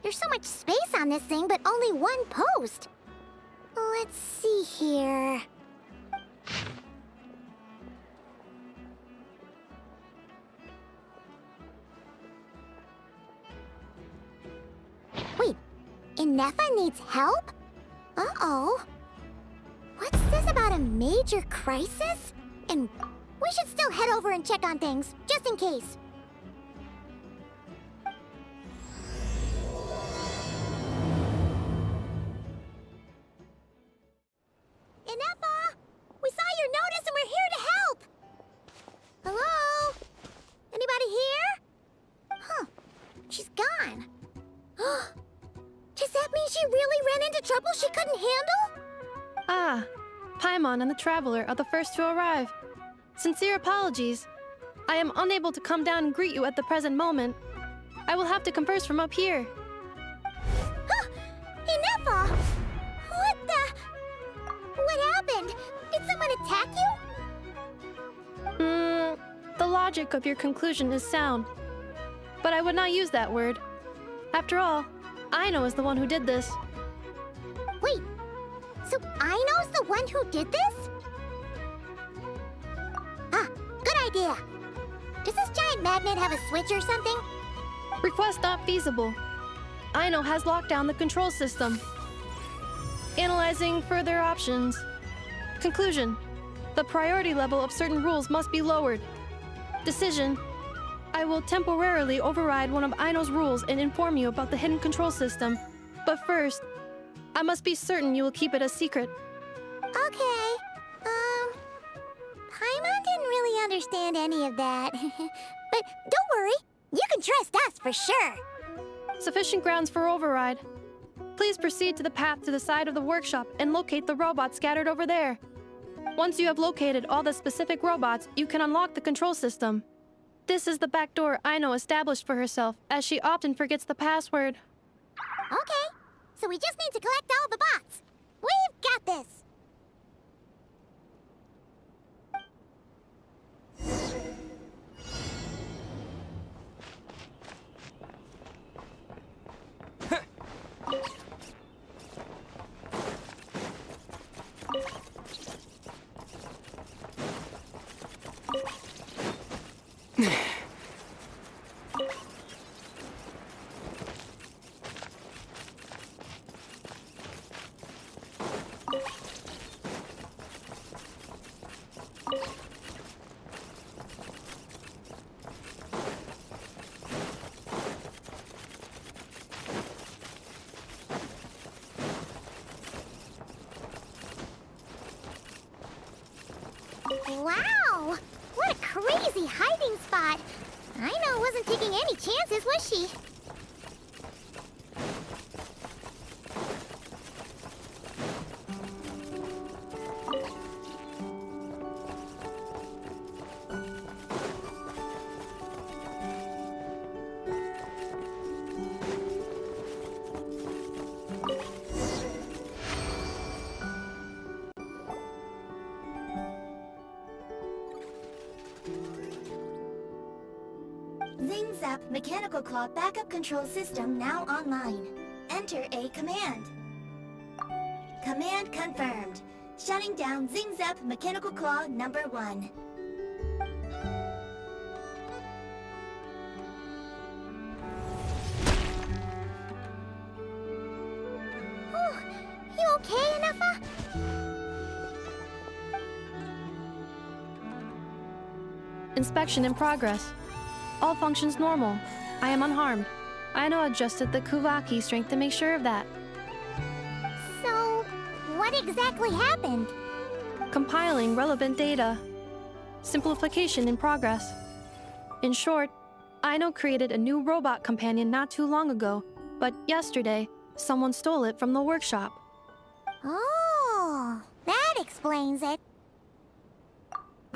There's so much space on this thing, but only one post. Let's see here. Wait, Inefa needs help? Uh-oh. What's this about a major crisis? And we should still head over and check on things, just in case. Inefa! We saw your notice and we're here to help! Hello? Anybody here? Huh. She's gone. Does that mean she really ran into trouble she couldn't handle? Ah, Paimon and the Traveler are the first to arrive. Sincere apologies. I am unable to come down and greet you at the present moment. I will have to converse from up here. Inefa! What the... What happened? Did someone attack you? The logic of your conclusion is sound. But I would not use that word. After all, Aino is the one who did this. Wait, so Aino's the one who did this? Ah, good idea. Does this giant magnet have a switch or something? Request not feasible. Aino has locked down the control system. Analyzing further options. Conclusion. The priority level of certain rules must be lowered. Decision. I will temporarily override one of Aino's rules and inform you about the hidden control system. But first, I must be certain you will keep it a secret. Okay. Paimon didn't really understand any of that. But don't worry, you can trust us for sure. Sufficient grounds for override. Please proceed to the path to the side of the workshop and locate the robots scattered over there. Once you have located all the specific robots, you can unlock the control system. This is the back door Aino established for herself, as she often forgets the password. Okay, so we just need to collect all the bots. We've got this. Wow! What a crazy hiding spot! Aino wasn't taking any chances, was she? Zing Zap Mechanical Claw Backup Control System now online. Enter a command. Command confirmed. Shutting down Zing Zap Mechanical Claw number 1. You okay, Inefa? Inspection in progress. All functions normal. I am unharmed. Aino adjusted the Kuvaki strength to make sure of that. So, what exactly happened? Compiling relevant data. Simplification in progress. In short, Aino created a new robot companion not too long ago, but yesterday, someone stole it from the workshop. Oh, that explains it.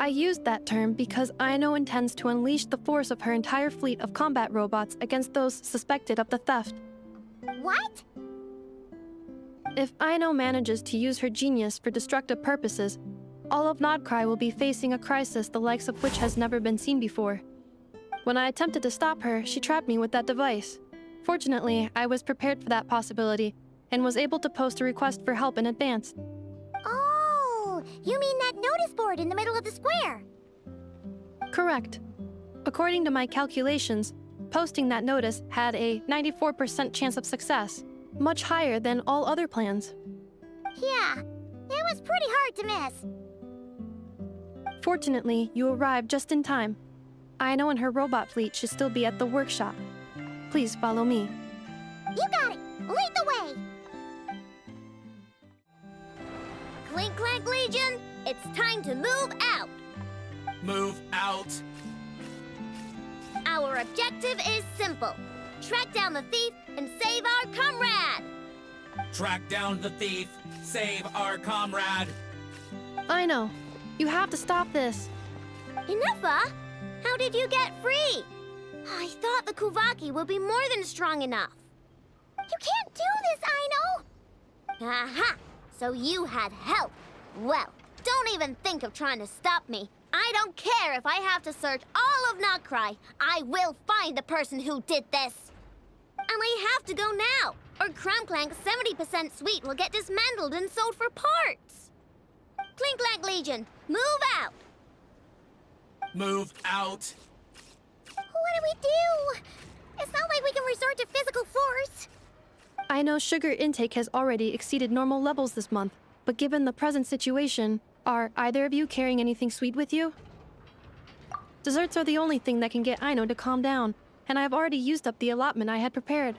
I used that term because Aino intends to unleash the force of her entire fleet of combat robots against those suspected of the theft. What? If Aino manages to use her genius for destructive purposes, all of Nod Krai will be facing a crisis the likes of which has never been seen before. When I attempted to stop her, she trapped me with that device, Fortunately, I was prepared for that possibility and was able to post a request for help in advance. Oh, you mean that notice board in the middle of the square? Correct. According to my calculations, posting that notice had a 94% chance of success, much higher than all other plans. Yeah, it was pretty hard to miss. Fortunately, you arrived just in time. Aino and her robot fleet should still be at the workshop. Please follow me. You got it! Lead the way! Clink Clank Legion, it's time to move out! Move out. Our objective is simple. Track down the thief and save our comrade! Track down the thief. Save our comrade. Aino, you have to stop this. Inefa, how did you get free? I thought the Kuvaki would be more than strong enough. You can't do this, Aino! Aha! So you had help. Well, don't even think of trying to stop me. I don't care if I have to search all of Nod Krai. I will find the person who did this. And I have to go now, or Clink Clank's 70% suite will get dismantled and sold for parts. Clink Clank Legion, move out! Move out. What do we do? It's not like we can resort to physical force. Aino's sugar intake has already exceeded normal levels this month, but given the present situation, are either of you carrying anything sweet with you? Desserts are the only thing that can get Aino to calm down, and I have already used up the allotment I had prepared.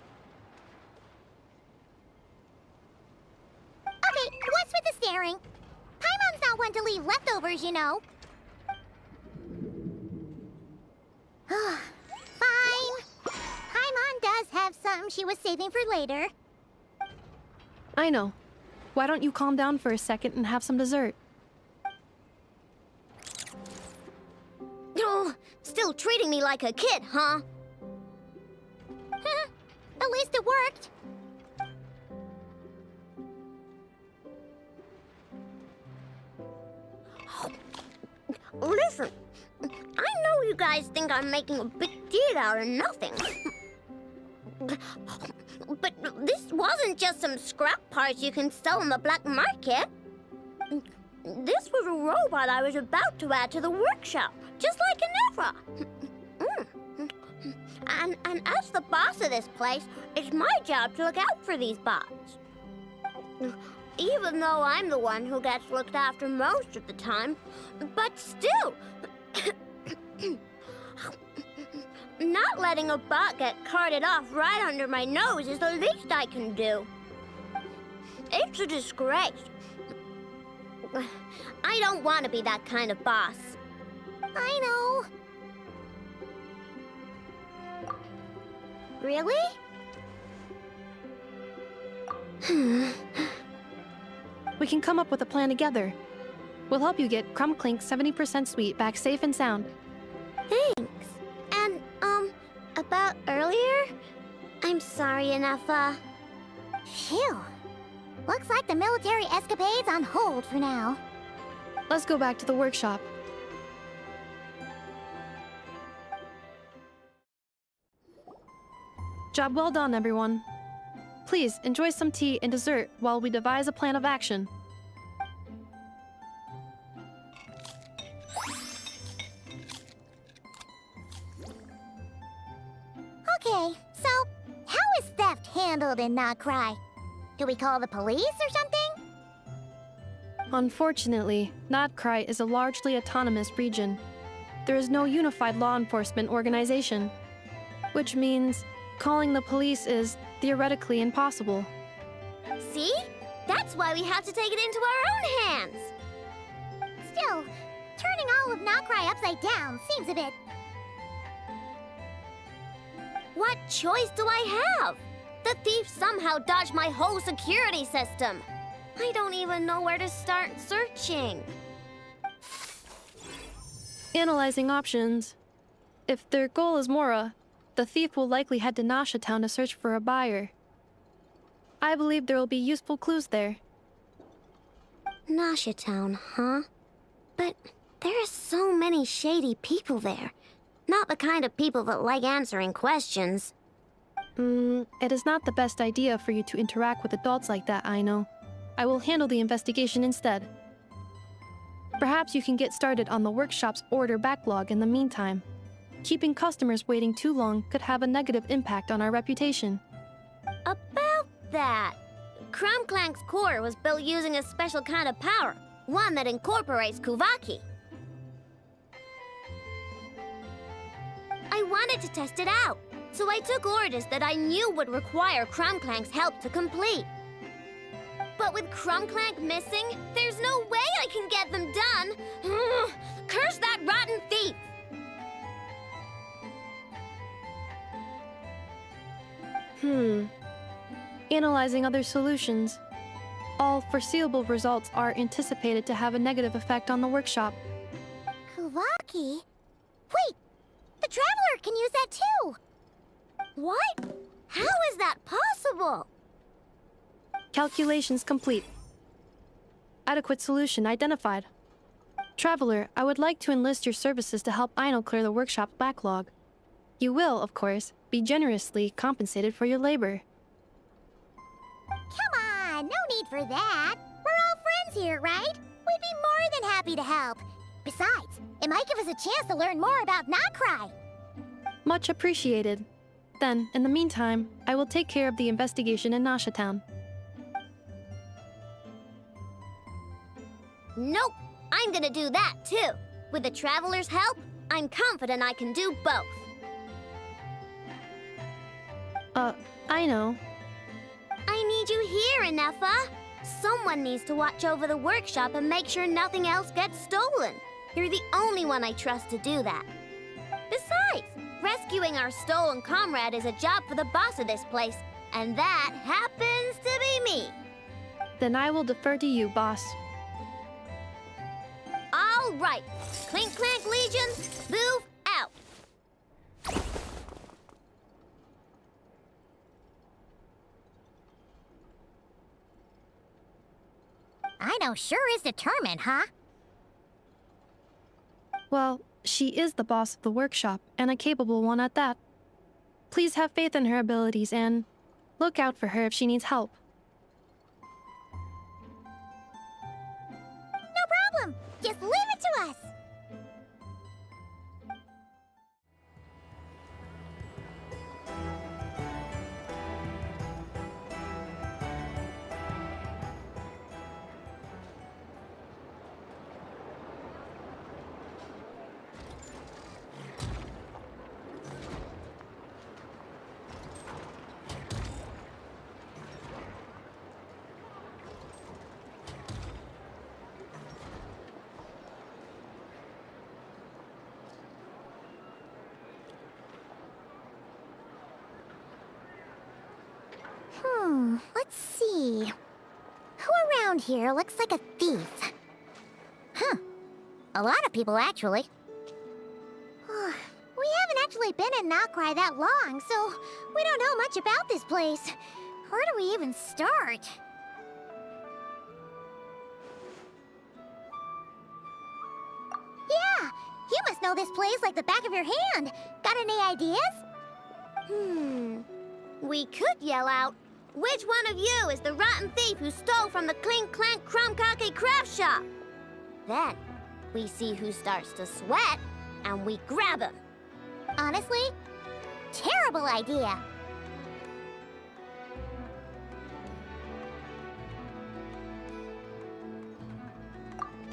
Okay, what's with the staring? Paimon's not one to leave leftovers, you know. Fine. Paimon does have something she was saving for later. Aino, why don't you calm down for a second and have some dessert? Oh, still treating me like a kid, huh? At least it worked. Listen, I know you guys think I'm making a big deal out of nothing. But this wasn't just some scrap parts you can sell on the black market. This was a robot I was about to add to the workshop, just like Inefa. And as the boss of this place, it's my job to look out for these bots. Even though I'm the one who gets looked after most of the time. But still, not letting a bot get carted off right under my nose is the least I can do. It's a disgrace. I don't want to be that kind of boss. I know. Really? We can come up with a plan together. We'll help you get Clink Clank's 70% sweet back safe and sound. Thanks. And, about earlier? I'm sorry, Inefa. Phew. Looks like the military escapade's on hold for now. Let's go back to the workshop. Job well done, everyone. Please, enjoy some tea and dessert while we devise a plan of action. Okay, so how is theft handled in Nod Krai? Do we call the police or something? Unfortunately, Nod Krai is a largely autonomous region. There is no unified law enforcement organization, which means calling the police is theoretically impossible. See? That's why we have to take it into our own hands. Still, turning all of Nod Krai upside down seems a bit... What choice do I have? The thief somehow dodged my whole security system. I don't even know where to start searching. Analyzing options. If their goal is Mora, the thief will likely head to Nasha Town to search for a buyer. I believe there will be useful clues there. Nasha Town, huh? But there are so many shady people there. Not the kind of people that like answering questions. It is not the best idea for you to interact with adults like that, Aino. I will handle the investigation instead. Perhaps you can get started on the workshop's order backlog in the meantime. Keeping customers waiting too long could have a negative impact on our reputation. About that, Clink Clank's core was built using a special kind of power, one that incorporates Kuvaki. I wanted to test it out, so I took orders that I knew would require Clink Clank's help to complete. But with Clink Clank missing, there's no way I can get them done. Curse that rotten thief! Analyzing other solutions. All foreseeable results are anticipated to have a negative effect on the workshop. Kuvaki? Wait! The Traveler can use that too! What? How is that possible? Calculations complete. Adequate solution identified. Traveler, I would like to enlist your services to help Aino clear the workshop backlog. You will, of course, be generously compensated for your labor. Come on, no need for that. We're all friends here, right? We'd be more than happy to help. Besides, it might give us a chance to learn more about Nod Krai. Much appreciated. Then, in the meantime, I will take care of the investigation in Nasha Town. Nope, I'm gonna do that too. With the Traveler's help, I'm confident I can do both. I know. I need you here, Inefa. Someone needs to watch over the workshop and make sure nothing else gets stolen. You're the only one I trust to do that. Besides, rescuing our stolen comrade is a job for the boss of this place, and that happens to be me. Then I will defer to you, boss. All right, Clink Clank Legion, move out. Aino sure is determined, huh? Well, she is the boss of the workshop, and a capable one at that. Please have faith in her abilities and look out for her if she needs help. No problem. Just leave it to us. Let's see. Who around here looks like a thief? Huh. A lot of people, actually. We haven't actually been in Nod Krai that long, so we don't know much about this place. Where do we even start? Yeah, you must know this place like the back of your hand. Got any ideas? We could yell out, "Which one of you is the rotten thief who stole from the Clink Clank craft shop?" Then, we see who starts to sweat, and we grab him. Honestly, terrible idea.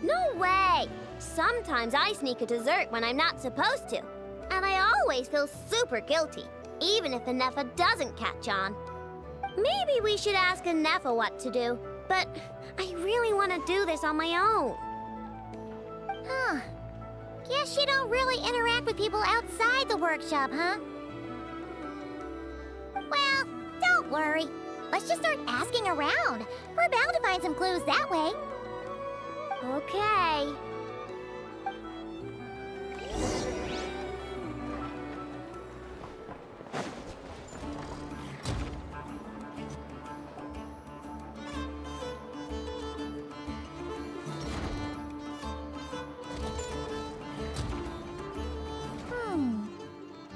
No way! Sometimes I sneak a dessert when I'm not supposed to. And I always feel super guilty, even if Inefa doesn't catch on. Maybe we should ask Inefa what to do, but I really want to do this on my own. Huh. Guess you don't really interact with people outside the workshop, huh? Well, don't worry. Let's just start asking around. We're bound to find some clues that way. Okay.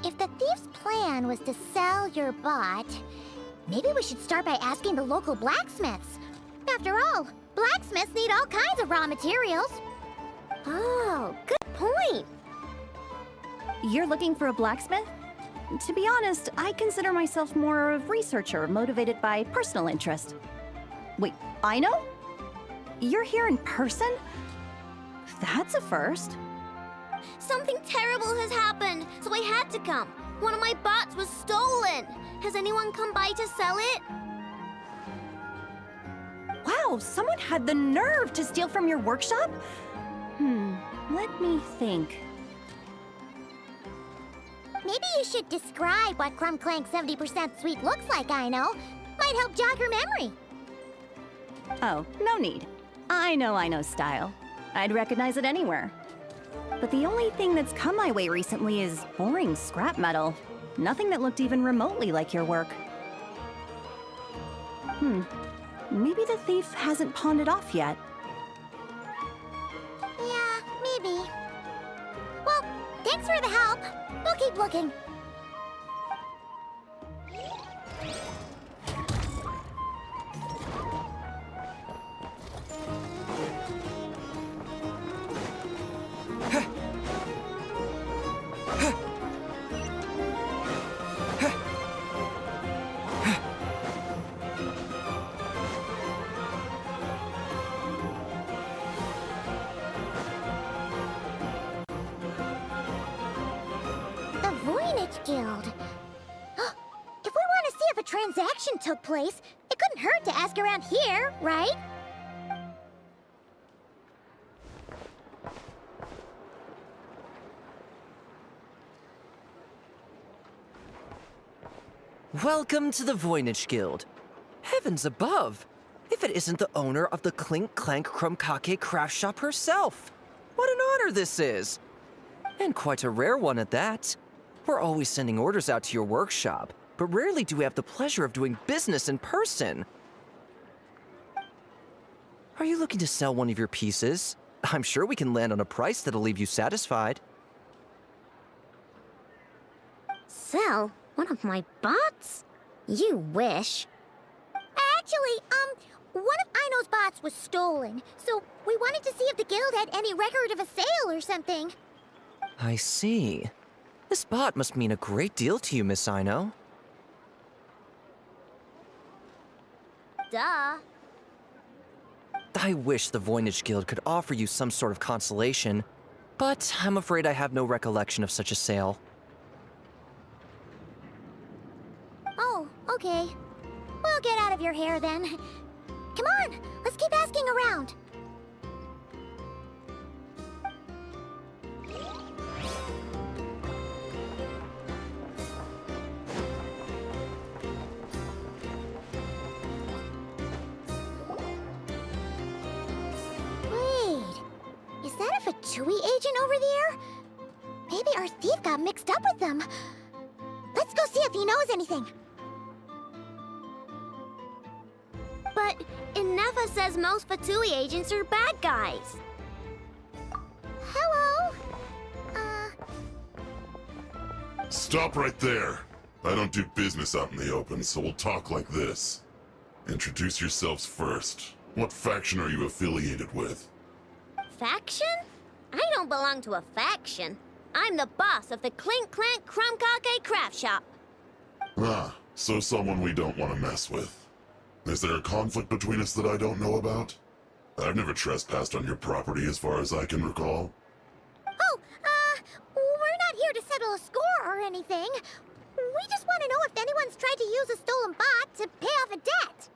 If the thief's plan was to sell your bot, maybe we should start by asking the local blacksmiths. After all, blacksmiths need all kinds of raw materials. Oh, good point. You're looking for a blacksmith? To be honest, I consider myself more of a researcher motivated by personal interest. Wait, Aino? You're here in person? That's a first. Something terrible has happened, so I had to come. One of my bots was stolen. Has anyone come by to sell it? Wow, someone had the nerve to steal from your workshop? Let me think. Maybe you should describe what Clink Clank 70% sweet looks like, Aino. Might help jog your memory. Oh, no need. I know Aino's style. I'd recognize it anywhere. But the only thing that's come my way recently is boring scrap metal. Nothing that looked even remotely like your work. Maybe the thief hasn't pawned it off yet. Yeah, maybe. Well, thanks for the help. We'll keep looking. Guild. If we want to see if a transaction took place, it couldn't hurt to ask around here, right? Welcome to the Voynich Guild. Heavens above! If it isn't the owner of the Clink Clank Craft Shop herself! What an honor this is! And quite a rare one at that. We're always sending orders out to your workshop, but rarely do we have the pleasure of doing business in person. Are you looking to sell one of your pieces? I'm sure we can land on a price that'll leave you satisfied. Sell one of my bots? You wish. Actually, one of Aino's bots was stolen, so we wanted to see if the guild had any record of a sale or something. I see. This bot must mean a great deal to you, Miss Aino. Duh. I wish the Voynich Guild could offer you some sort of consolation, but I'm afraid I have no recollection of such a sale. Oh, okay. We'll get out of your hair then. Come on, let's keep asking around. Is that a Fatui agent over there? Maybe our thief got mixed up with them. Let's go see if he knows anything. But Inefa says most Fatui agents are bad guys. Hello? Stop right there. I don't do business out in the open, so we'll talk like this. Introduce yourselves first. What faction are you affiliated with? Faction? I don't belong to a faction. I'm the boss of the Clink Clank Craft Shop. Ah, so someone we don't want to mess with. Is there a conflict between us that I don't know about? I've never trespassed on your property as far as I can recall. Oh, we're not here to settle a score or anything. We just want to know if anyone's tried to use a stolen bot to pay off a debt.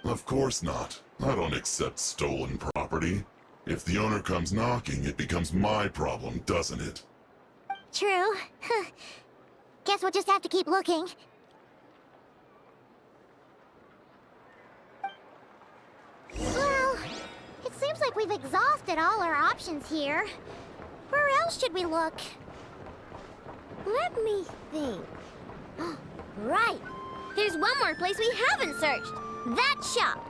Of course not. I don't accept stolen property. If the owner comes knocking, it becomes my problem, doesn't it? True. Guess we'll just have to keep looking. Well, it seems like we've exhausted all our options here. Where else should we look? Let me think. Right! There's one more place we haven't searched. That shop!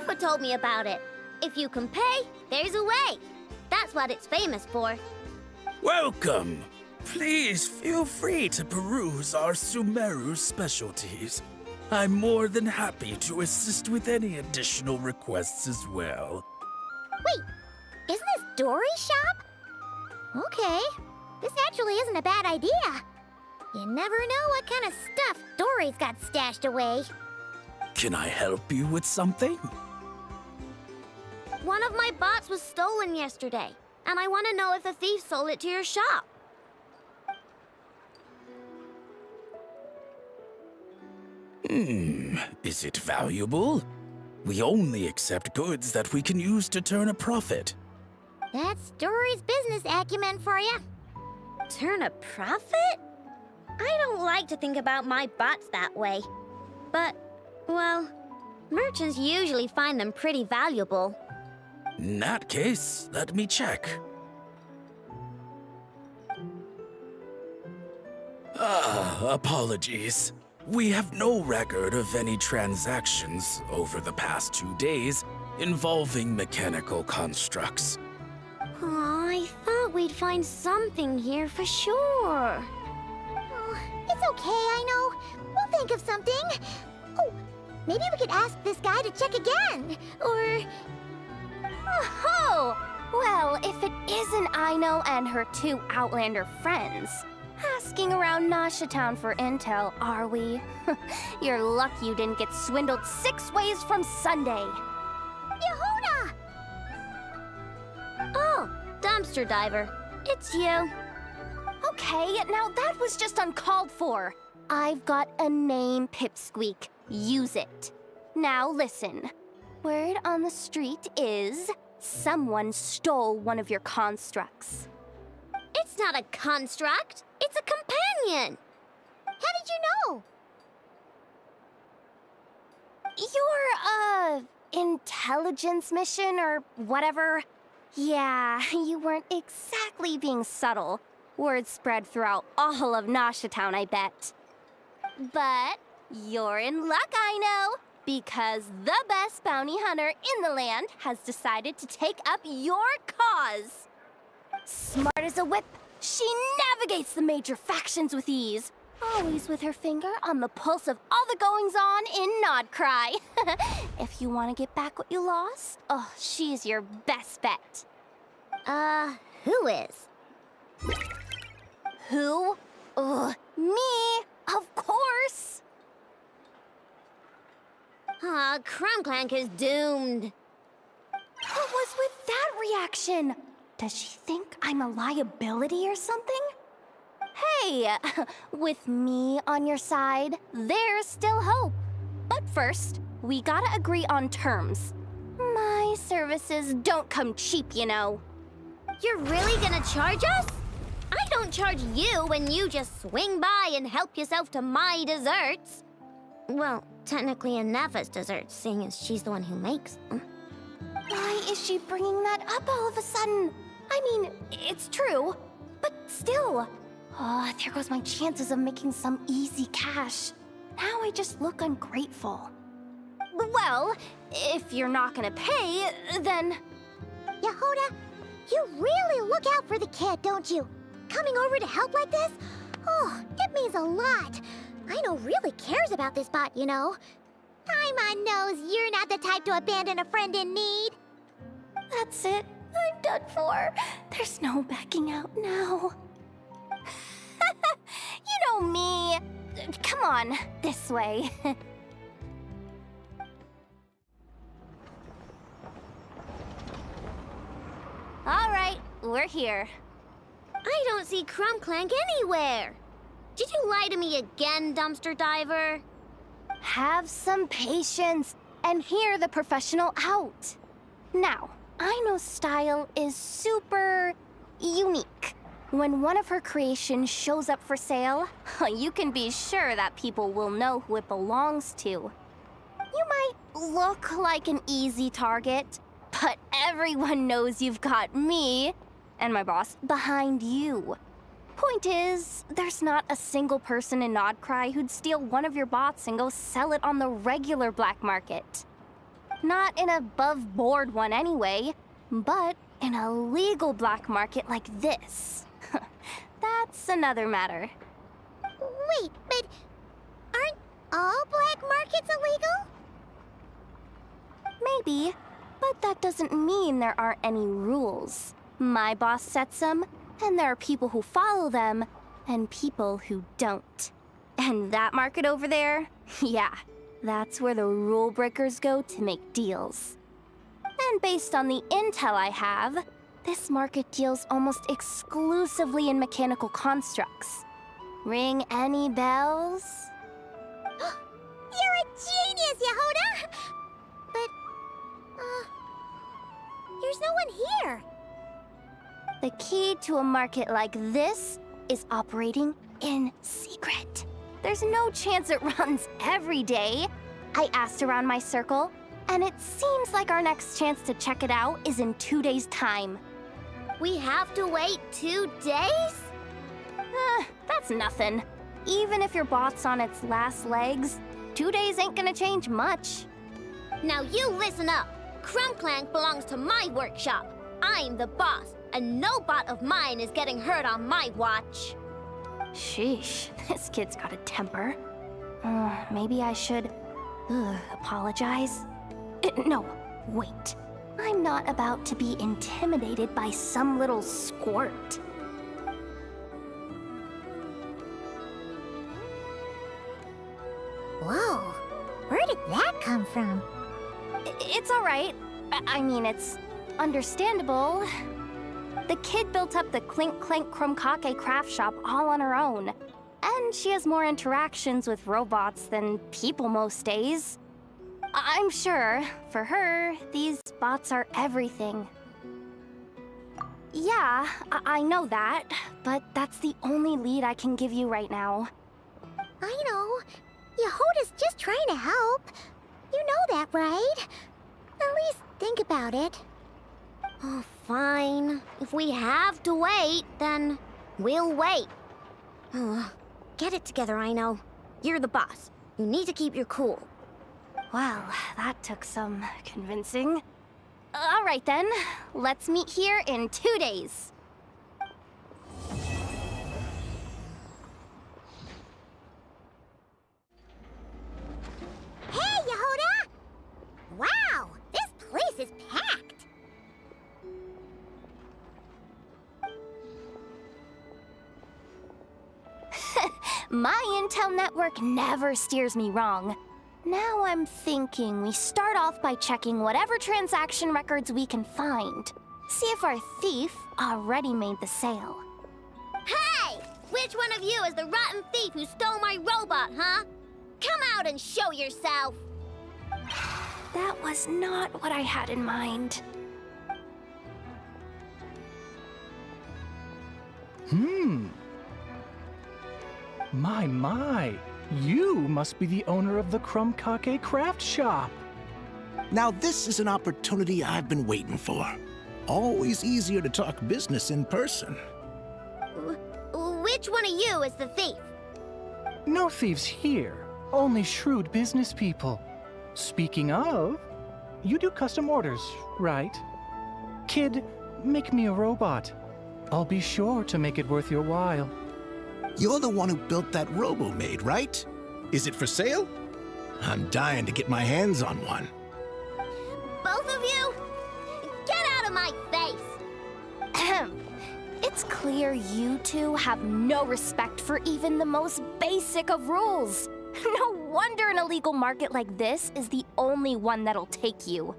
Grandpa told me about it. If you can pay, there's a way. That's what it's famous for. Welcome! Please feel free to peruse our Sumeru specialties. I'm more than happy to assist with any additional requests as well. Wait, isn't this Dory's shop? Okay, this actually isn't a bad idea. You never know what kind of stuff Dory's got stashed away. Can I help you with something? One of my bots was stolen yesterday, and I want to know if the thief sold it to your shop. Is it valuable? We only accept goods that we can use to turn a profit. That's Dory's business acumen for you. Turn a profit? I don't like to think about my bots that way. But, well, merchants usually find them pretty valuable. In that case, let me check. Apologies. We have no record of any transactions over the past 2 days involving mechanical constructs. Aw, I thought we'd find something here for sure. Oh, it's okay, I know. We'll think of something. Oh, maybe we could ask this guy to check again. Or... Oh, well, if it isn't Aino and her 2 Outlander friends. Asking around Nasha Town for intel, are we? You're lucky you didn't get swindled 6 ways from Sunday. Yehuda! Oh, dumpster diver. It's you. Okay, now that was just uncalled for. I've got a name, Pipsqueak. Use it. Now listen. Word on the street is someone stole one of your constructs. It's not a construct. It's a companion. How did you know? Your, intelligence mission or whatever? Yeah, you weren't exactly being subtle. Word spread throughout all of Nasha Town, I bet. But you're in luck, I know, because the best bounty hunter in the land has decided to take up your cause. Smart as a whip, she navigates the major factions with ease. Always with her finger on the pulse of all the goings-on in Nod Krai. If you want to get back what you lost, oh, she's your best bet. Who is? Who? Me, of course. Clink Clank is doomed. What was with that reaction? Does she think I'm a liability or something? Hey, with me on your side, there's still hope. But first, we gotta agree on terms. My services don't come cheap, you know. You're really gonna charge us? I don't charge you when you just swing by and help yourself to my desserts. Well, technically Inepha's desserts, seeing as she's the one who makes them. Why is she bringing that up all of a sudden? I mean, it's true, but still. Oh, there goes my chances of making some easy cash. Now I just look ungrateful. Well, if you're not gonna pay, then... Yehuda, you really look out for the kid, don't you? Coming over to help like this? Oh, it means a lot. Aino really cares about this bot, you know. Paimon knows you're not the type to abandon a friend in need. That's it. I'm done for. There's no backing out now. You know me. Come on, this way. All right, we're here. I don't see Clink Clank anywhere. Did you lie to me again, dumpster diver? Have some patience and hear the professional out. Now, Aino's style is super unique. When one of her creations shows up for sale, you can be sure that people will know who it belongs to. You might look like an easy target, but everyone knows you've got me and my boss behind you. Point is, there's not a single person in Nod Krai who'd steal one of your bots and go sell it on the regular black market. Not an above-board one anyway, but in a legal black market like this. That's another matter. Wait, but aren't all black markets illegal? Maybe, but that doesn't mean there aren't any rules. My boss sets them, and there are people who follow them, and people who don't. And that market over there, yeah, that's where the rule breakers go to make deals. And based on the intel I have, this market deals almost exclusively in mechanical constructs. Ring any bells? You're a genius, Yehuda! But, there's no one here. The key to a market like this is operating in secret. There's no chance it runs every day. I asked around my circle, and it seems like our next chance to check it out is in 2 days' time. We have to wait 2 days? That's nothing. Even if your bot's on its last legs, 2 days ain't gonna change much. Now you listen up. Clink Clank belongs to my workshop. I'm the boss, and no bot of mine is getting hurt on my watch. Sheesh, this kid's got a temper. Maybe I should apologize. No, wait. I'm not about to be intimidated by some little squirt. Whoa, where did that come from? It's all right. I mean, it's understandable. The kid built up the Clink Clank craft shop all on her own. And she has more interactions with robots than people most days. I'm sure, for her, these bots are everything. Yeah, I know that, but that's the only lead I can give you right now. I know. Yehuda's just trying to help. You know that, right? At least think about it. Oh, fine. If we have to wait, then we'll wait. Get it together, Aino. You're the boss. You need to keep your cool. Well, that took some convincing. All right then, let's meet here in 2 days. Hey, Yehuda! Wow, this place is packed. My intel network never steers me wrong. Now I'm thinking we start off by checking whatever transaction records we can find. See if our thief already made the sale. Hey! Which one of you is the rotten thief who stole my robot, huh? Come out and show yourself! That was not what I had in mind. My. You must be the owner of the Clink Clank craft shop. Now this is an opportunity I've been waiting for. Always easier to talk business in person. Which one of you is the thief? No thieves here, only shrewd business people. Speaking of, you do custom orders, right? Kid, make me a robot. I'll be sure to make it worth your while. You're the one who built that robo-maid, right? Is it for sale? I'm dying to get my hands on one. Both of you? Get out of my face! It's clear you two have no respect for even the most basic of rules. No wonder an illegal market like this is the only one that'll take you.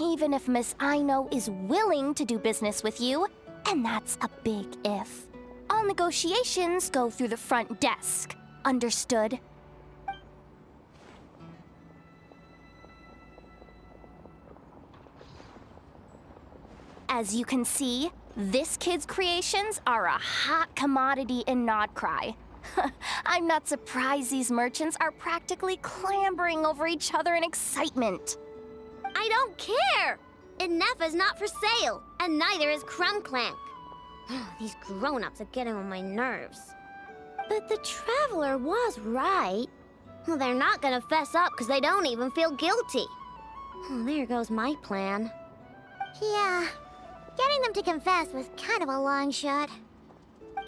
Even if Miss Aino is willing to do business with you, and that's a big if. All negotiations go through the front desk. Understood? As you can see, this kid's creations are a hot commodity in Nod Krai. I'm not surprised these merchants are practically clambering over each other in excitement. I don't care! Inefa's not for sale, and neither is Clink Clank. These grown-ups are getting on my nerves. But the Traveler was right. Well, they're not gonna fess up because they don't even feel guilty. Oh, there goes my plan. Yeah, getting them to confess was kind of a long shot.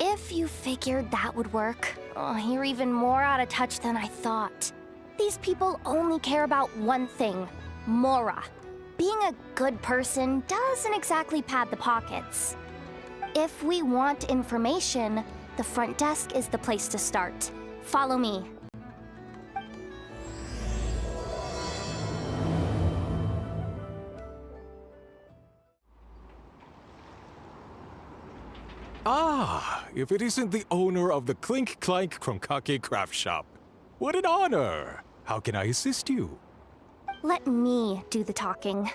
If you figured that would work, you're even more out of touch than I thought. These people only care about one thing, Mora. Being a good person doesn't exactly pad the pockets. If we want information, the front desk is the place to start. Follow me. Ah, if it isn't the owner of the Clink Clank Craft Shop. What an honor! How can I assist you? Let me do the talking.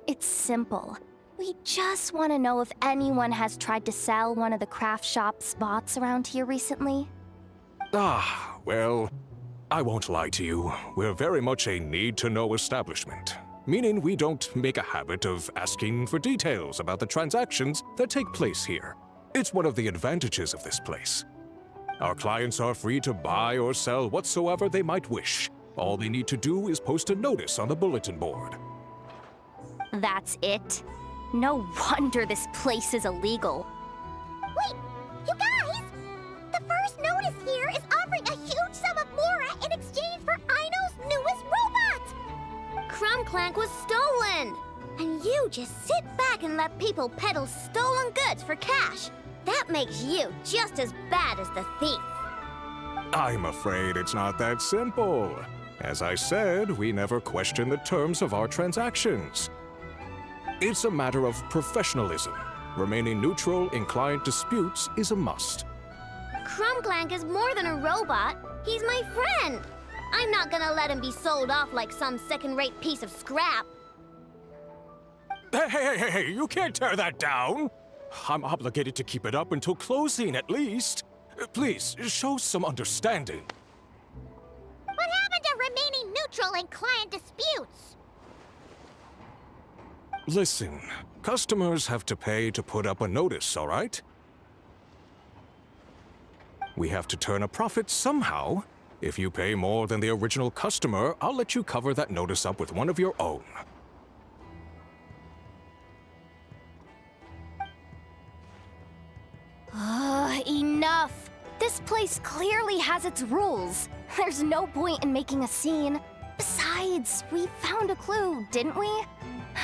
It's simple. We just want to know if anyone has tried to sell one of the craft shop spots around here recently. Ah, well, I won't lie to you. We're very much a need-to-know establishment, meaning we don't make a habit of asking for details about the transactions that take place here. It's one of the advantages of this place. Our clients are free to buy or sell whatsoever they might wish. All they need to do is post a notice on the bulletin board. That's it? No wonder this place is illegal. Wait, you guys! The first notice here is offering a huge sum of Mora in exchange for Aino's newest robot! Clink Clank was stolen! And you just sit back and let people peddle stolen goods for cash. That makes you just as bad as the thief. I'm afraid it's not that simple. As I said, we never question the terms of our transactions. It's a matter of professionalism. Remaining neutral in client disputes is a must. Clink Clank is more than a robot. He's my friend. I'm not gonna let him be sold off like some second-rate piece of scrap. Hey, you can't tear that down! I'm obligated to keep it up until closing, at least. Please, show some understanding. What happened to remaining neutral in client disputes? Listen, customers have to pay to put up a notice, all right? We have to turn a profit somehow. If you pay more than the original customer, I'll let you cover that notice up with one of your own. Enough! This place clearly has its rules. There's no point in making a scene. Besides, we found a clue, didn't we?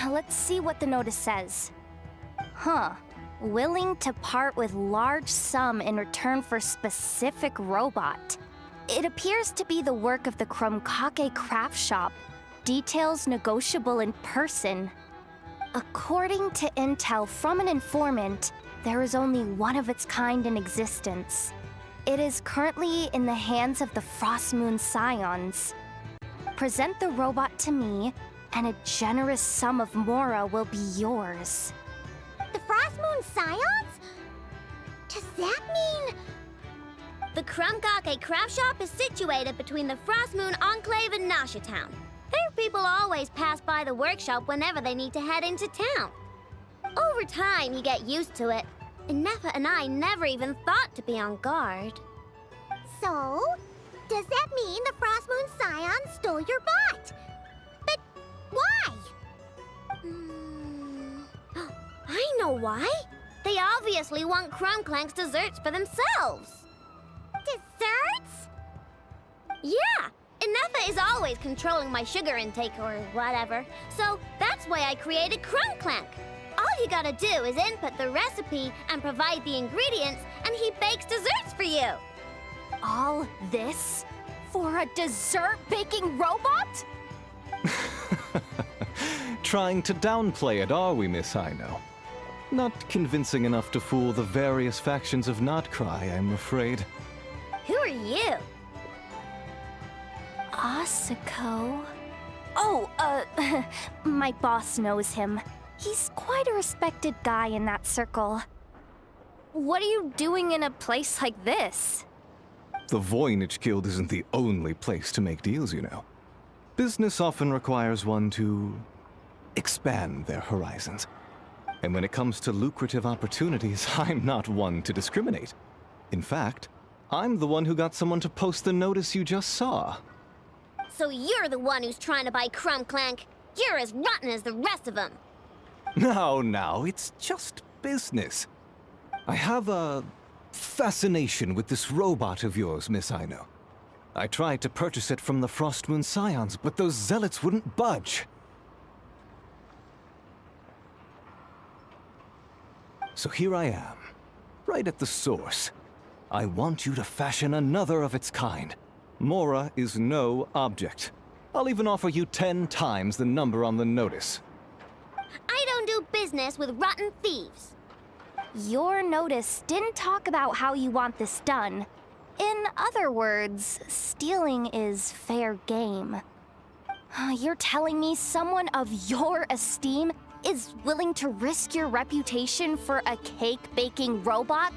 Let's see what the notice says. Willing to part with large sum in return for specific robot. It appears to be the work of the Clink Craft Shop. Details negotiable in person. According to intel from an informant, there is only one of its kind in existence. It is currently in the hands of the Frost Moon Scions. Present the robot to me, and a generous sum of Mora will be yours. The Frost Moon Scions? Does that mean... The Clink Clank Craft Shop is situated between the Frost Moon Enclave and Nasha Town. Their people always pass by the workshop whenever they need to head into town. Over time, you get used to it. And Nepha and I never even thought to be on guard. So, does that mean the Frost Moon Scions stole your bot? But why? I know why. They obviously want Clink Clank's desserts for themselves. Desserts? Yeah, and Nepha is always controlling my sugar intake or whatever. So that's why I created Clink Clank. All you gotta do is input the recipe and provide the ingredients, and he bakes desserts for you. All this for a dessert baking robot? Trying to downplay it, are we, Miss Aino? Not convincing enough to fool the various factions of Nod Krai, I'm afraid. Who are you? Asako? Oh, my boss knows him. He's quite a respected guy in that circle. What are you doing in a place like this? The Voynich Guild isn't the only place to make deals, you know. Business often requires one to expand their horizons. And when it comes to lucrative opportunities, I'm not one to discriminate. In fact, I'm the one who got someone to post the notice you just saw. So you're the one who's trying to buy Clink Clank. You're as rotten as the rest of them. Now, it's just business. I have a fascination with this robot of yours, Miss Aino. I tried to purchase it from the Frostmoon Scions, but those zealots wouldn't budge. So here I am, right at the source. I want you to fashion another of its kind. Mora is no object. I'll even offer you 10 times the number on the notice. I don't do business with rotten thieves. Your notice didn't talk about how you want this done. In other words, stealing is fair game. You're telling me someone of your esteem is willing to risk your reputation for a cake-baking robot?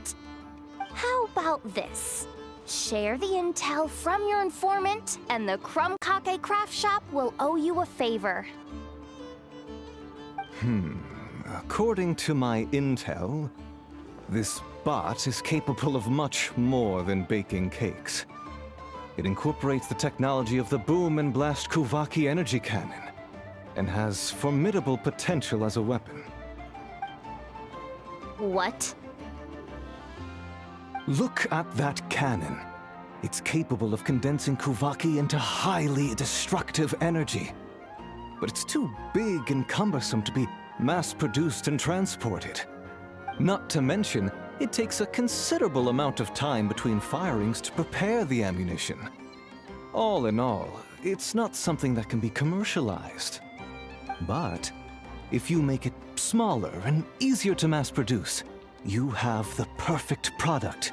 How about this? Share the intel from your informant, and the Clink Clank Craft Shop will owe you a favor. According to my intel, this bot is capable of much more than baking cakes. It incorporates the technology of the Boom and Blast Kuvaki energy cannon, and has formidable potential as a weapon. What? Look at that cannon. It's capable of condensing Kuvaki into highly destructive energy. But it's too big and cumbersome to be mass-produced and transported. Not to mention, it takes a considerable amount of time between firings to prepare the ammunition. All in all, it's not something that can be commercialized. But if you make it smaller and easier to mass-produce, you have the perfect product,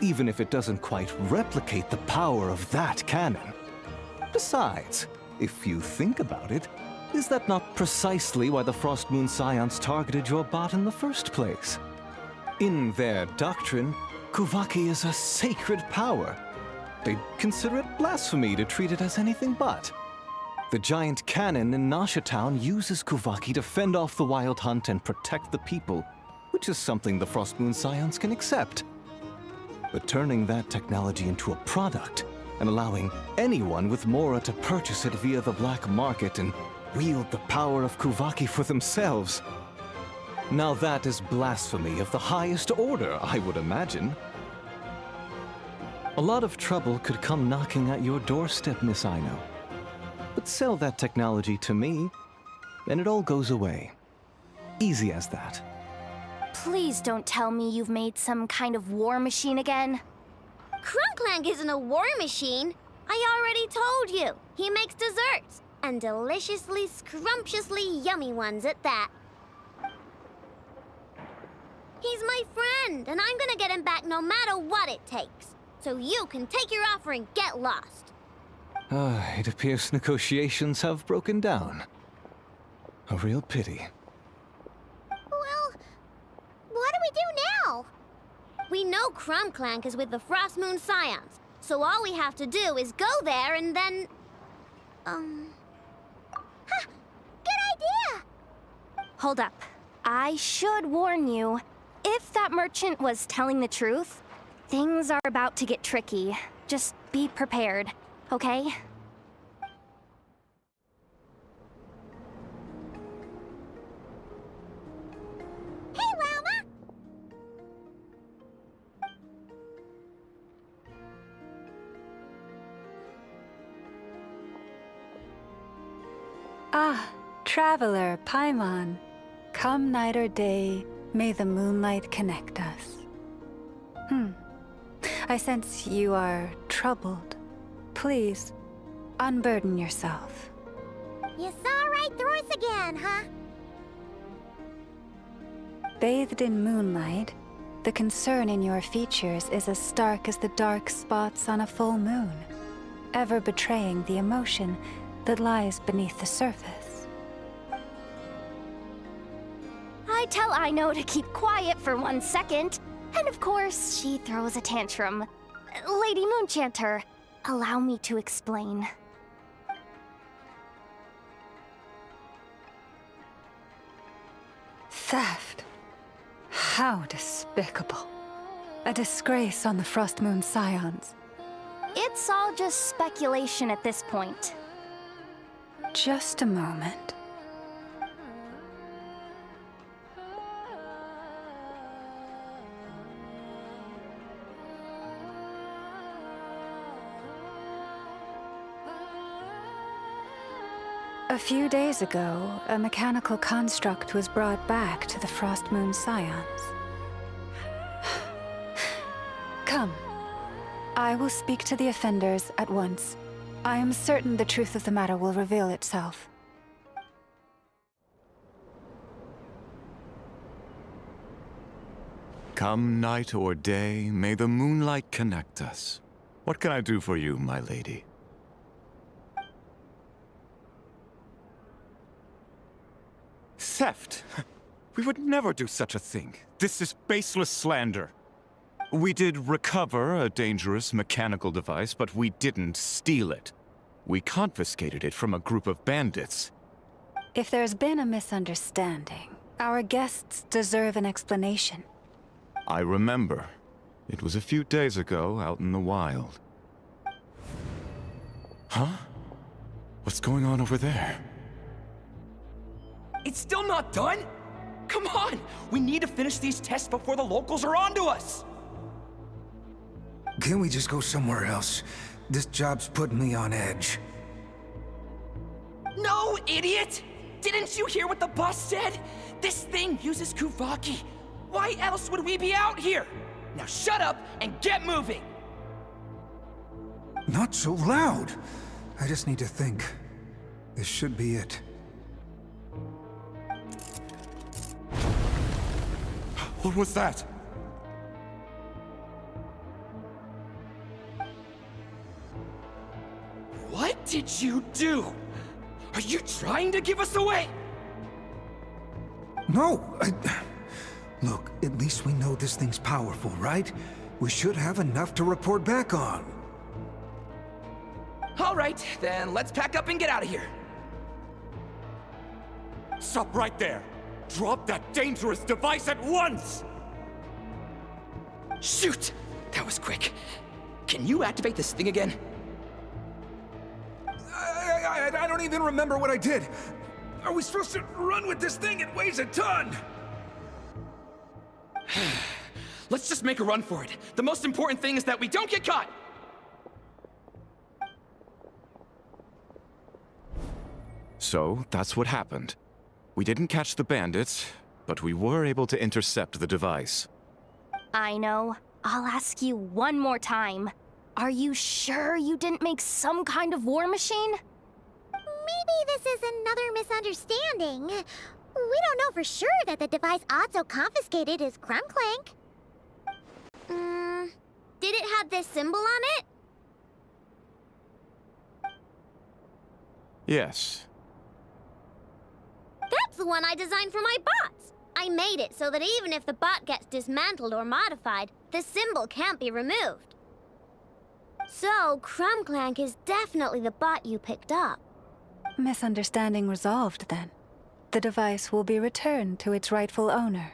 even if it doesn't quite replicate the power of that cannon. Besides, if you think about it, is that not precisely why the Frostmoon Scions targeted your bot in the first place? In their doctrine, Kuvaki is a sacred power. They'd consider it blasphemy to treat it as anything but. The giant cannon in Nasha Town uses Kuvaki to fend off the wild hunt and protect the people, which is something the Frostmoon Scions can accept. But turning that technology into a product and allowing anyone with Mora to purchase it via the black market and wield the power of Kuvaki for themselves. Now that is blasphemy of the highest order, I would imagine. A lot of trouble could come knocking at your doorstep, Miss Aino. But sell that technology to me, and it all goes away. Easy as that. Please don't tell me you've made some kind of war machine again. Clink Clank isn't a war machine. I already told you. He makes desserts, and deliciously, scrumptiously yummy ones at that. He's my friend, and I'm gonna get him back no matter what it takes. So you can take your offer and get lost. It appears negotiations have broken down. A real pity. Well, what do we do now? We know Clink Clank is with the Frostmoon Scions, so all we have to do is go there and then... Good idea! Hold up. I should warn you. If that merchant was telling the truth, things are about to get tricky. Just be prepared, okay? Hey, Llama! Ah, traveler Paimon. Come night or day, may the moonlight connect us. I sense you are troubled. Please, unburden yourself. You saw right through us again, huh? Bathed in moonlight, the concern in your features is as stark as the dark spots on a full moon, ever betraying the emotion that lies beneath the surface. I tell Aino to keep quiet for 1 second, and of course, she throws a tantrum. Lady Moonchanter, allow me to explain. Theft. How despicable. A disgrace on the Frostmoon Scions. It's all just speculation at this point. Just a moment. A few days ago, a mechanical construct was brought back to the Frost Moon Scions. Come. I will speak to the offenders at once. I am certain the truth of the matter will reveal itself. Come night or day, may the moonlight connect us. What can I do for you, my lady? Theft! We would never do such a thing. This is baseless slander. We did recover a dangerous mechanical device, but we didn't steal it. We confiscated it from a group of bandits. If there's been a misunderstanding, our guests deserve an explanation. I remember. It was a few days ago out in the wild. Huh? What's going on over there? It's still not done? Come on! We need to finish these tests before the locals are onto us! Can't we just go somewhere else? This job's putting me on edge. No, idiot! Didn't you hear what the boss said? This thing uses Kuvaki. Why else would we be out here? Now shut up and get moving! Not so loud! I just need to think. This should be it. What was that? What did you do? Are you trying to give us away? No, Look, at least we know this thing's powerful, right? We should have enough to report back on. All right, then let's pack up and get out of here. Stop right there! Drop that dangerous device at once! Shoot! That was quick. Can you activate this thing again? I don't even remember what I did. Are we supposed to run with this thing? It weighs a ton! Let's just make a run for it. The most important thing is that we don't get caught! So, that's what happened. We didn't catch the bandits, but we were able to intercept the device. Aino, I'll ask you one more time. Are you sure you didn't make some kind of war machine? Maybe this is another misunderstanding. We don't know for sure that the device Otso confiscated is Clink Clank. Did it have this symbol on it? Yes. That's the one I designed for my bots. I made it so that even if the bot gets dismantled or modified, the symbol can't be removed. So, Clink Clank is definitely the bot you picked up. Misunderstanding resolved, then. The device will be returned to its rightful owner.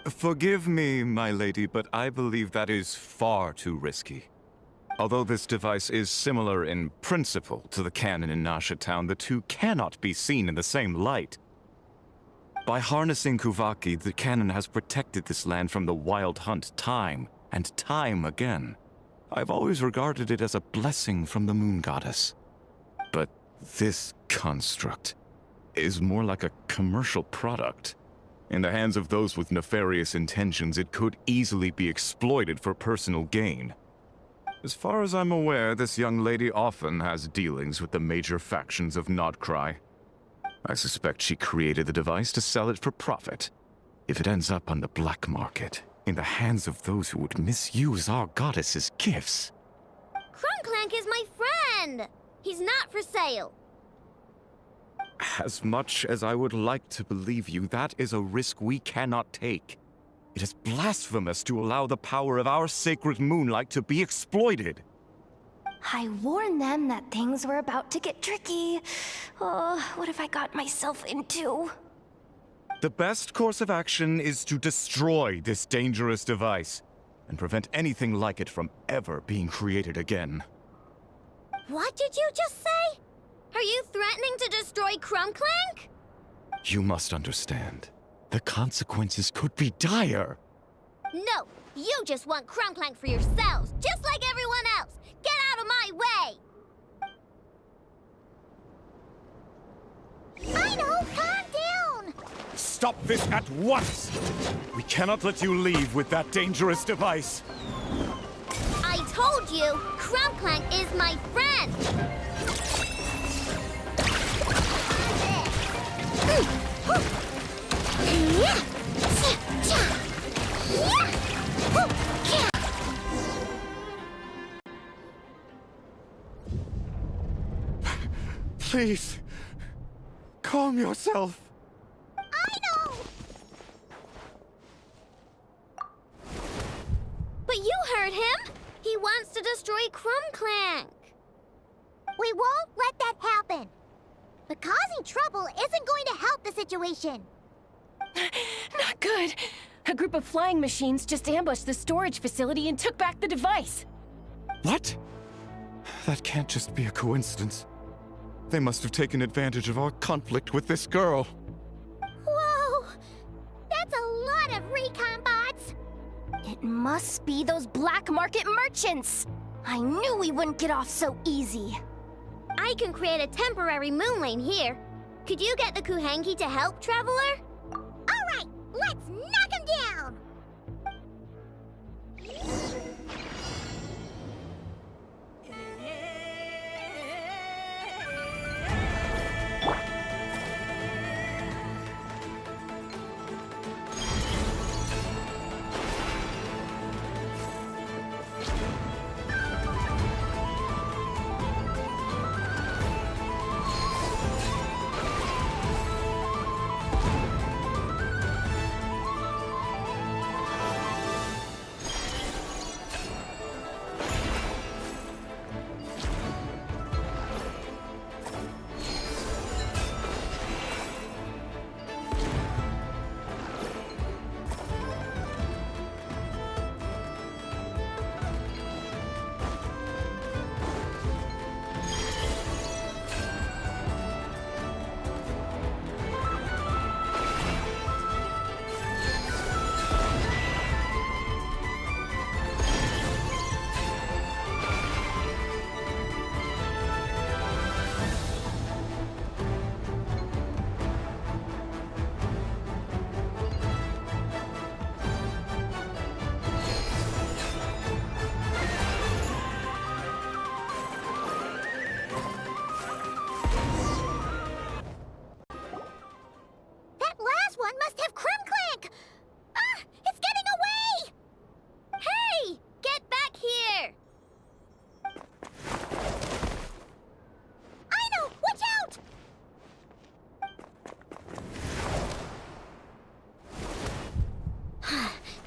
Forgive me, my lady, but I believe that is far too risky. Although this device is similar in principle to the cannon in Nasha Town, the two cannot be seen in the same light. By harnessing Kuvaki, the cannon has protected this land from the wild hunt time and time again. I've always regarded it as a blessing from the moon goddess. But this construct is more like a commercial product. In the hands of those with nefarious intentions, it could easily be exploited for personal gain. As far as I'm aware, this young lady often has dealings with the major factions of Nod Krai. I suspect she created the device to sell it for profit. If it ends up on the black market, in the hands of those who would misuse our goddess's gifts. Clink Clank is my friend! He's not for sale. As much as I would like to believe you, that is a risk we cannot take. It is blasphemous to allow the power of our sacred moonlight to be exploited. I warned them that things were about to get tricky. Oh, what have I got myself into? The best course of action is to destroy this dangerous device and prevent anything like it from ever being created again. What did you just say? Are you threatening to destroy Clink Clank? You must understand. The consequences could be dire. No, you just want Clink Clank for yourselves, just like everyone else. Get out of my way! stop this at once! We cannot let you leave with that dangerous device. I told you, Clink Clank is my friend! Please, calm yourself. Aino! But you heard him! He wants to destroy Clink Clank! We won't let that happen! But causing trouble isn't going to help the situation! Not good. A group of flying machines just ambushed the storage facility and took back the device. What? That can't just be a coincidence. They must have taken advantage of our conflict with this girl. Whoa! That's a lot of recon bots! It must be those black market merchants! I knew we wouldn't get off so easy. I can create a temporary moon lane here. Could you get the Kuhangi to help, Traveler? Alright, let's knock him down!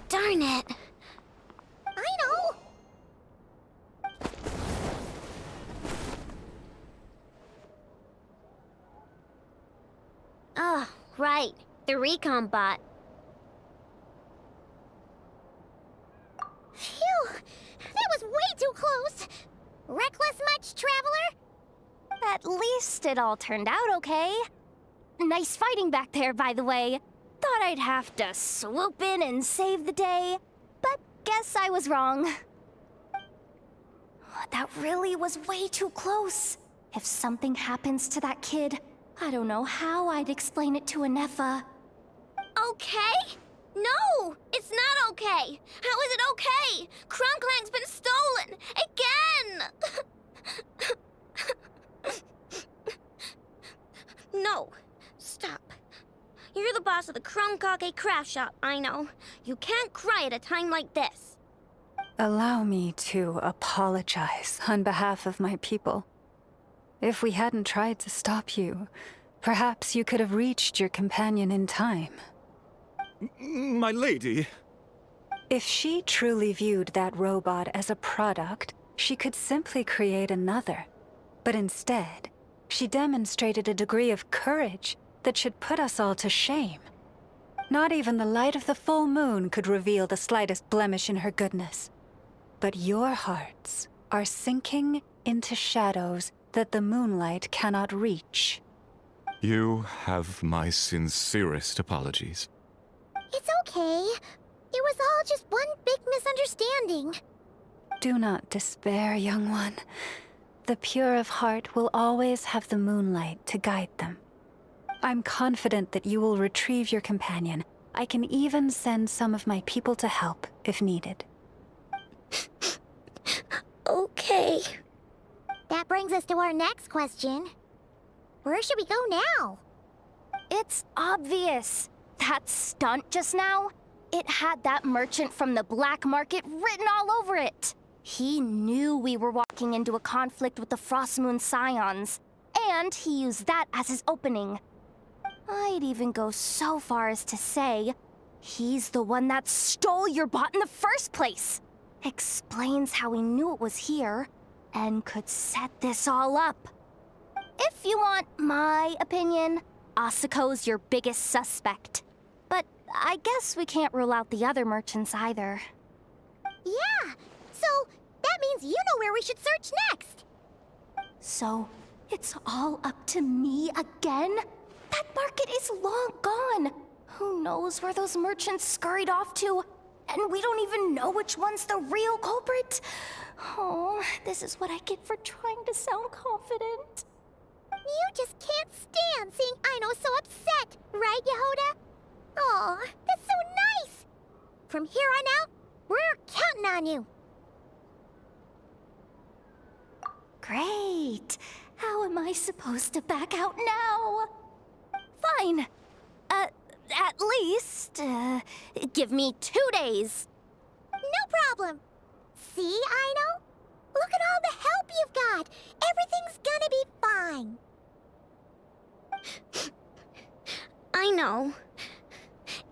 Darn it. Aino! Oh, right. The recon bot. Phew! That was way too close! Reckless much, Traveler? At least it all turned out okay. Nice fighting back there, by the way. Thought I'd have to swoop in and save the day, but guess I was wrong. That really was way too close. If something happens to that kid, I don't know how I'd explain it to Anefa. Okay? No! It's not okay! How is it okay? Clink Clank's been stolen! Again! No. Stop. You're the boss of the Clink Clank Craft Shop, I know. You can't cry at a time like this. Allow me to apologize on behalf of my people. If we hadn't tried to stop you, perhaps you could have reached your companion in time. My lady. If she truly viewed that robot as a product, she could simply create another. But instead, she demonstrated a degree of courage that should put us all to shame. Not even the light of the full moon could reveal the slightest blemish in her goodness. But your hearts are sinking into shadows that the moonlight cannot reach. You have my sincerest apologies. It's okay. It was all just one big misunderstanding. Do not despair, young one. The pure of heart will always have the moonlight to guide them. I'm confident that you will retrieve your companion. I can even send some of my people to help if needed. Okay. That brings us to our next question. Where should we go now? It's obvious. That stunt just now, it had that merchant from the black market written all over it. He knew we were walking into a conflict with the Frostmoon Scions, and he used that as his opening. I'd even go so far as to say, he's the one that stole your bot in the first place. Explains how he knew it was here, and could set this all up. If you want my opinion, Asuko's your biggest suspect. But I guess we can't rule out the other merchants either. Yeah, so that means you know where we should search next. So, it's all up to me again? That market is long gone. Who knows where those merchants scurried off to? And we don't even know which one's the real culprit. Oh, this is what I get for trying to sound confident. You just can't stand seeing Aino so upset, right, Yehoda? Aw, that's so nice! From here on out, we're counting on you. Great. How am I supposed to back out now? Fine. At least, give me 2 days. No problem. See, Aino? Look at all the help you've got. Everything's gonna be fine. I know.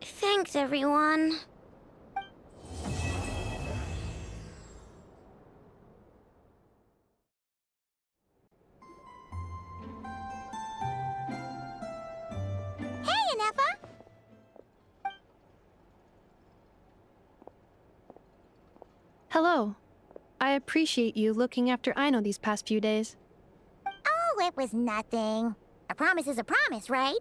Thanks, everyone. Hey, Anefa! Hello. I appreciate you looking after Aino these past few days. Oh, it was nothing. A promise is a promise, right?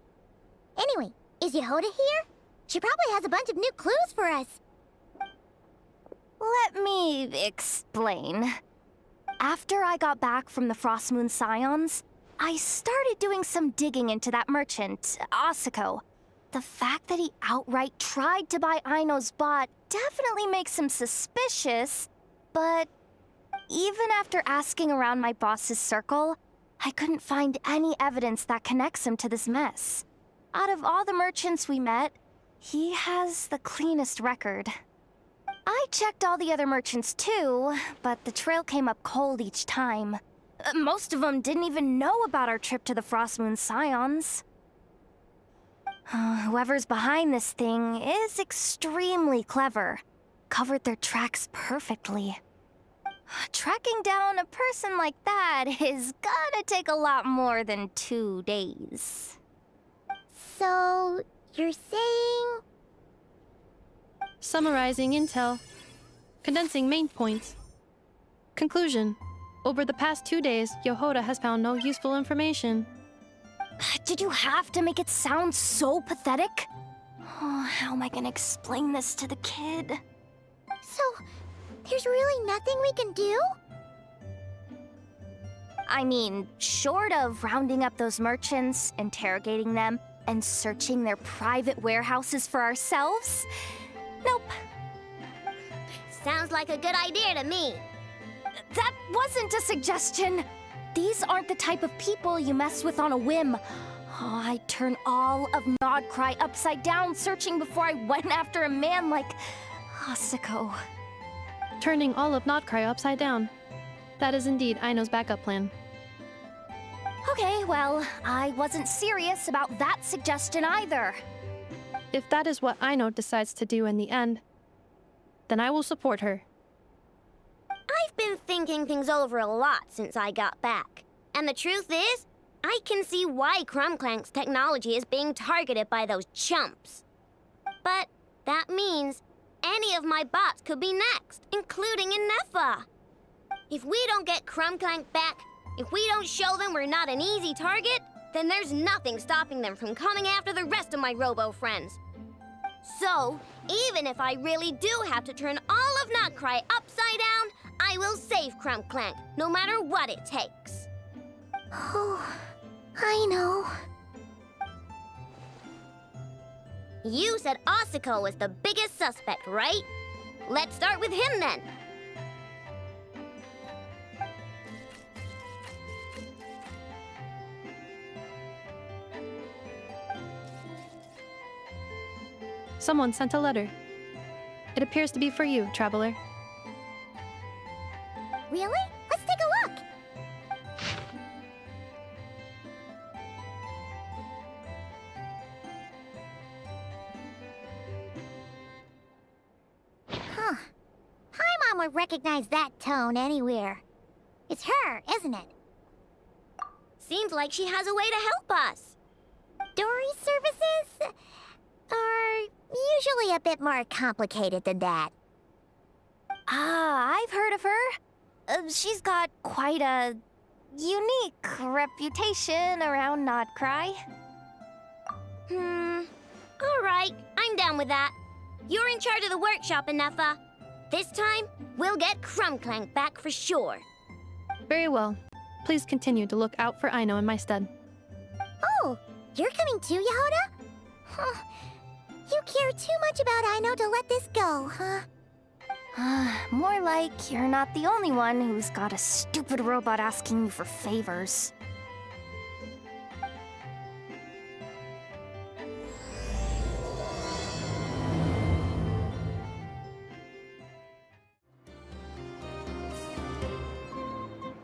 Anyway, is Yehoda here? She probably has a bunch of new clues for us. Let me explain. After I got back from the Frostmoon Scions, I started doing some digging into that merchant, Asuko. The fact that he outright tried to buy Aino's bot definitely makes him suspicious, but even after asking around my boss's circle, I couldn't find any evidence that connects him to this mess. Out of all the merchants we met, he has the cleanest record. I checked all the other merchants too, but the trail came up cold each time. Most of them didn't even know about our trip to the Frostmoon Scions. Whoever's behind this thing is extremely clever. Covered their tracks perfectly. Tracking down a person like that is gonna take a lot more than 2 days. So, you're saying... Summarizing intel. Condensing main points. Conclusion. Over the past 2 days, Yehoda has found no useful information. Did you have to make it sound so pathetic? Oh, how am I gonna explain this to the kid? So, there's really nothing we can do? I mean, short of rounding up those merchants, interrogating them, and searching their private warehouses for ourselves? Nope. Sounds like a good idea to me. That wasn't a suggestion. These aren't the type of people you mess with on a whim. Oh, I'd turn all of Nod Krai upside down searching before I went after a man like Asuko. Turning all of Nod Krai upside down. That is indeed Aino's backup plan. Okay, well, I wasn't serious about that suggestion either. If that is what Aino decides to do in the end, then I will support her. I've been thinking things over a lot since I got back. And the truth is, I can see why Clink Clank's technology is being targeted by those chumps. But that means any of my bots could be next, including Inefa. If we don't get Clink Clank back, if we don't show them we're not an easy target, then there's nothing stopping them from coming after the rest of my robo friends. So, even if I really do have to turn all of Nod Krai upside down, I will save Clink Clank, no matter what it takes. Oh, I know. You said Asuko was the biggest suspect, right? Let's start with him then. Someone sent a letter. It appears to be for you, traveler. Really? Let's take a look. Huh. Paimon would recognize that tone anywhere. It's her, isn't it? Seems like she has a way to help us. Dory's services are usually a bit more complicated than that. Ah, I've heard of her. She's got quite a unique reputation around Nod Krai. Alright, I'm down with that. You're in charge of the workshop, Anafa. This time, we'll get Clink Clank back for sure. Very well. Please continue to look out for Aino in my stead. Oh, you're coming too, Yehoda? Huh. You care too much about Aino to let this go, huh? More like you're not the only one who's got a stupid robot asking you for favors.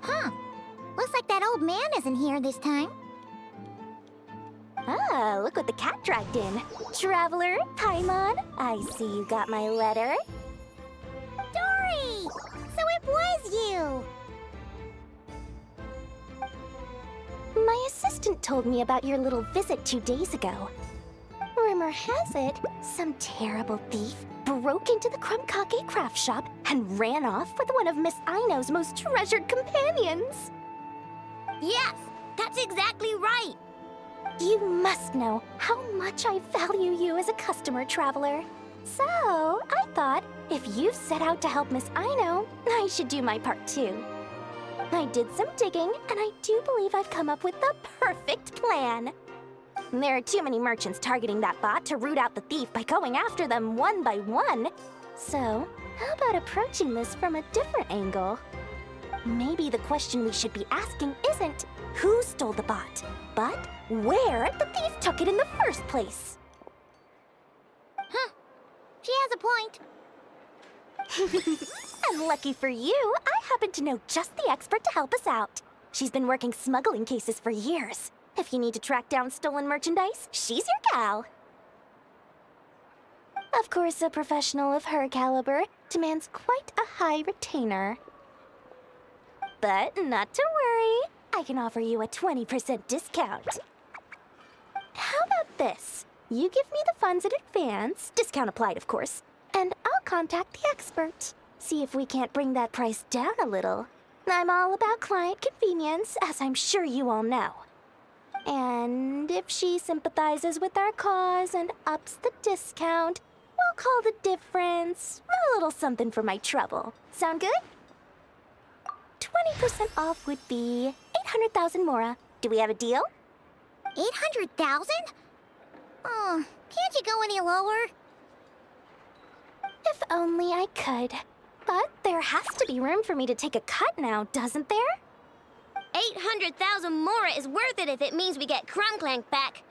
Huh. Looks like that old man isn't here this time. Ah, look what the cat dragged in. Traveler, Paimon, I see you got my letter. Dory! So it was you! My assistant told me about your little visit 2 days ago. Rumor has it, some terrible thief broke into the Clink Clank craft shop and ran off with one of Miss Aino's most treasured companions. Yes, that's exactly right. You must know how much I value you as a customer, Traveler. So, I thought, if you've set out to help Miss Aino, I should do my part too. I did some digging, and I do believe I've come up with the perfect plan. There are too many merchants targeting that bot to root out the thief by going after them one by one. So, how about approaching this from a different angle? Maybe the question we should be asking isn't who stole the bot, but where the thief took it in the first place. Huh. She has a point. And lucky for you, I happen to know just the expert to help us out. She's been working smuggling cases for years. If you need to track down stolen merchandise, she's your gal. Of course, a professional of her caliber demands quite a high retainer. But not to worry, I can offer you a 20% discount. How about this? You give me the funds in advance, discount applied of course, and I'll contact the expert. See if we can't bring that price down a little. I'm all about client convenience, as I'm sure you all know. And if she sympathizes with our cause and ups the discount, we'll call the difference a little something for my trouble. Sound good? 20% off would be 800,000 mora. Do we have a deal? 800,000? Oh, can't you go any lower? If only I could. But there has to be room for me to take a cut now, doesn't there? 800,000 mora is worth it if it means we get Clink Clank back.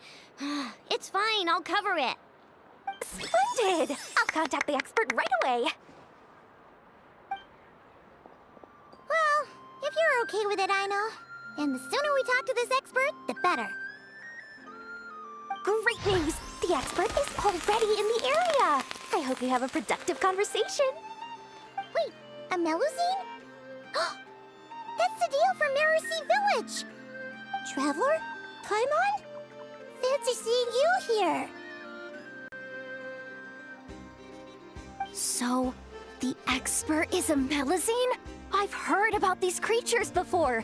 It's fine, I'll cover it. Splendid! I'll contact the expert right away. Well, if you're okay with it, Aino, and the sooner we talk to this expert, the better. Great news! The expert is already in the area! I hope you have a productive conversation. Wait, a Melusine? That's the deal from Mercy Village! Traveler? Paimon? Fancy seeing you here! So, the expert is a Melusine? I've heard about these creatures before.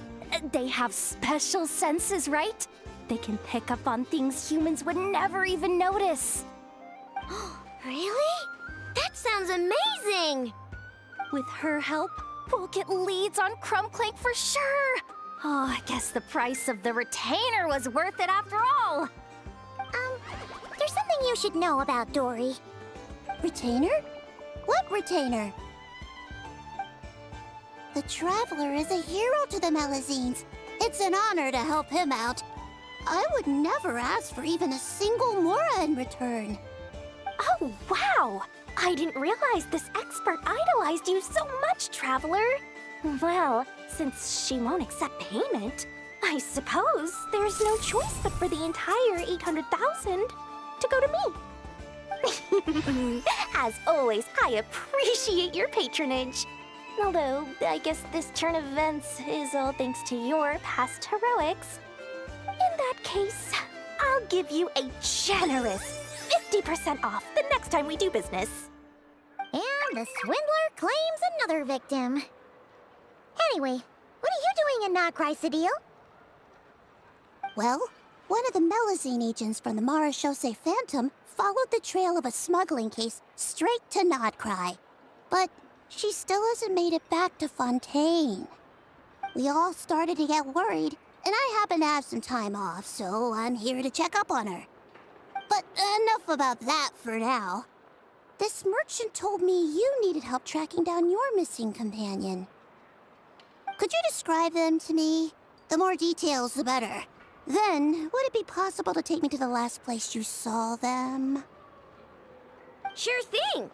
They have special senses, right? They can pick up on things humans would never even notice. Really? That sounds amazing! With her help, we'll get leads on Clink Clank for sure. Oh, I guess the price of the retainer was worth it after all. There's something you should know about Dory. Retainer? What retainer? The Traveler is a hero to the Melazines. It's an honor to help him out. I would never ask for even a single Mora in return. Oh, wow! I didn't realize this expert idolized you so much, Traveler. Well, since she won't accept payment, I suppose there's no choice but for the entire 800,000 to go to me. As always, I appreciate your patronage. Although, I guess this turn of events is all thanks to your past heroics. In that case, I'll give you a generous 50% off the next time we do business. And the swindler claims another victim. Anyway, what are you doing in Nod Krai, Sadil? Well, one of the Melazine agents from the Marechaussee Phantom followed the trail of a smuggling case straight to Nod Krai. But she still hasn't made it back to Fontaine. We all started to get worried, and I happen to have some time off, so I'm here to check up on her. But enough about that for now. This merchant told me you needed help tracking down your missing companion. Could you describe them to me? The more details, the better. Then, would it be possible to take me to the last place you saw them? Sure thing!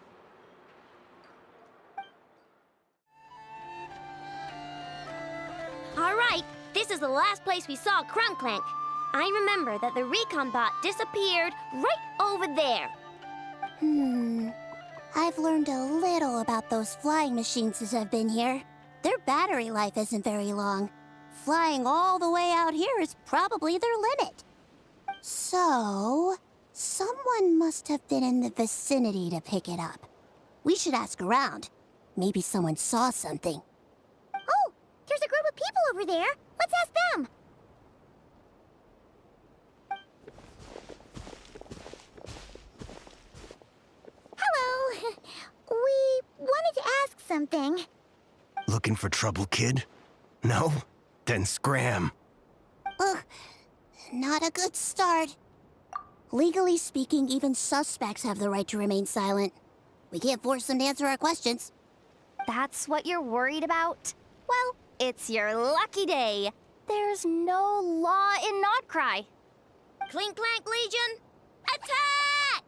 Alright, this is the last place we saw Clink Clank. I remember that the recon bot disappeared right over there. I've learned a little about those flying machines since I've been here. Their battery life isn't very long. Flying all the way out here is probably their limit. So, someone must have been in the vicinity to pick it up. We should ask around. Maybe someone saw something. Oh, there's a group of people over there. Let's ask them. Hello. We wanted to ask something. Looking for trouble, kid? No? Then scram. Ugh, not a good start. Legally speaking, even suspects have the right to remain silent. We can't force them to answer our questions. That's what you're worried about? Well, it's your lucky day. There's no law in Nod Krai. Clink Clank Legion, attack!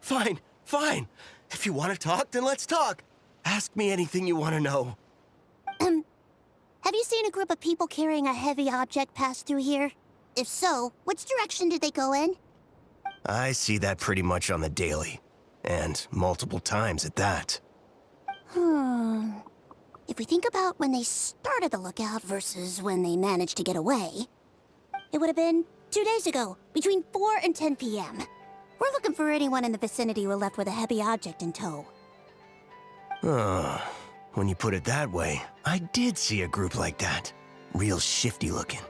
Fine, fine. If you want to talk, then let's talk. Ask me anything you want to know. Have you seen a group of people carrying a heavy object pass through here? If so, which direction did they go in? I see that pretty much on the daily. And multiple times at that. If we think about when they started the lookout versus when they managed to get away, it would have been 2 days ago, between 4 and 10 p.m. We're looking for anyone in the vicinity who left with a heavy object in tow. When you put it that way, I did see a group like that. Real shifty looking.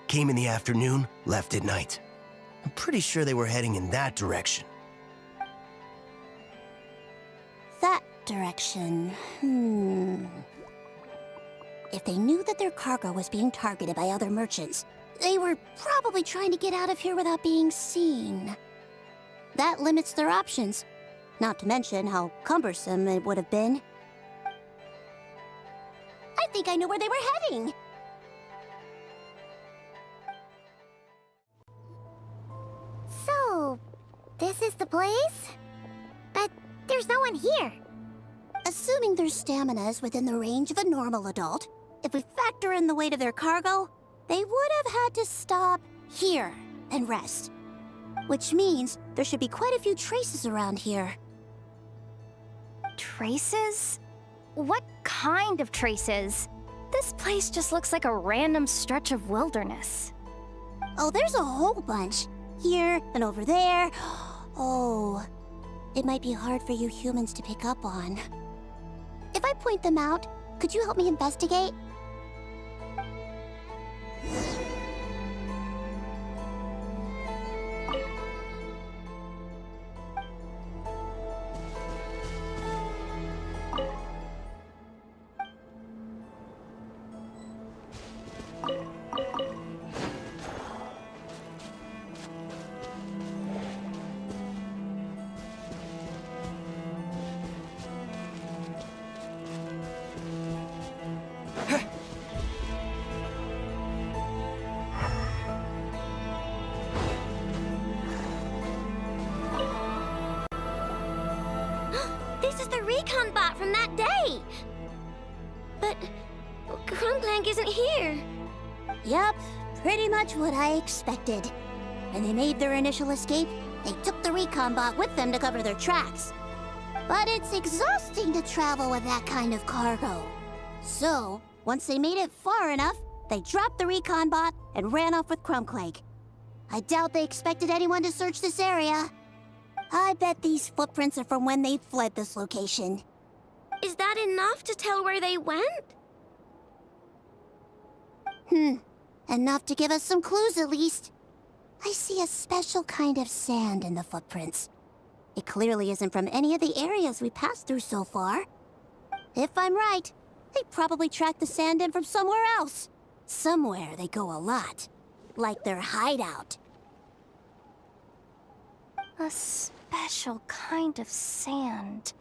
Came in the afternoon, left at night. I'm pretty sure they were heading in that direction. That direction, If they knew that their cargo was being targeted by other merchants, they were probably trying to get out of here without being seen. That limits their options. Not to mention how cumbersome it would have been. I think I know where they were heading! So, this is the place? But there's no one here. Assuming their stamina is within the range of a normal adult, if we factor in the weight of their cargo, they would have had to stop here and rest. Which means there should be quite a few traces around here. Traces? What kind of traces? This place just looks like a random stretch of wilderness. Oh, there's a whole bunch. Here and over there. Oh, it might be hard for you humans to pick up on. If I point them out, could you help me investigate? is the recon bot from that day. But Clink Clank isn't here. Yup, pretty much what I expected. When they made their initial escape, they took the recon bot with them to cover their tracks. But it's exhausting to travel with that kind of cargo. So, once they made it far enough, they dropped the recon bot and ran off with Clink Clank. I doubt they expected anyone to search this area. I bet these footprints are from when they fled this location. Is that enough to tell where they went? Enough to give us some clues at least. I see a special kind of sand in the footprints. It clearly isn't from any of the areas we passed through so far. If I'm right, they probably tracked the sand in from somewhere else. Somewhere they go a lot. Like their hideout. A special kind of sand.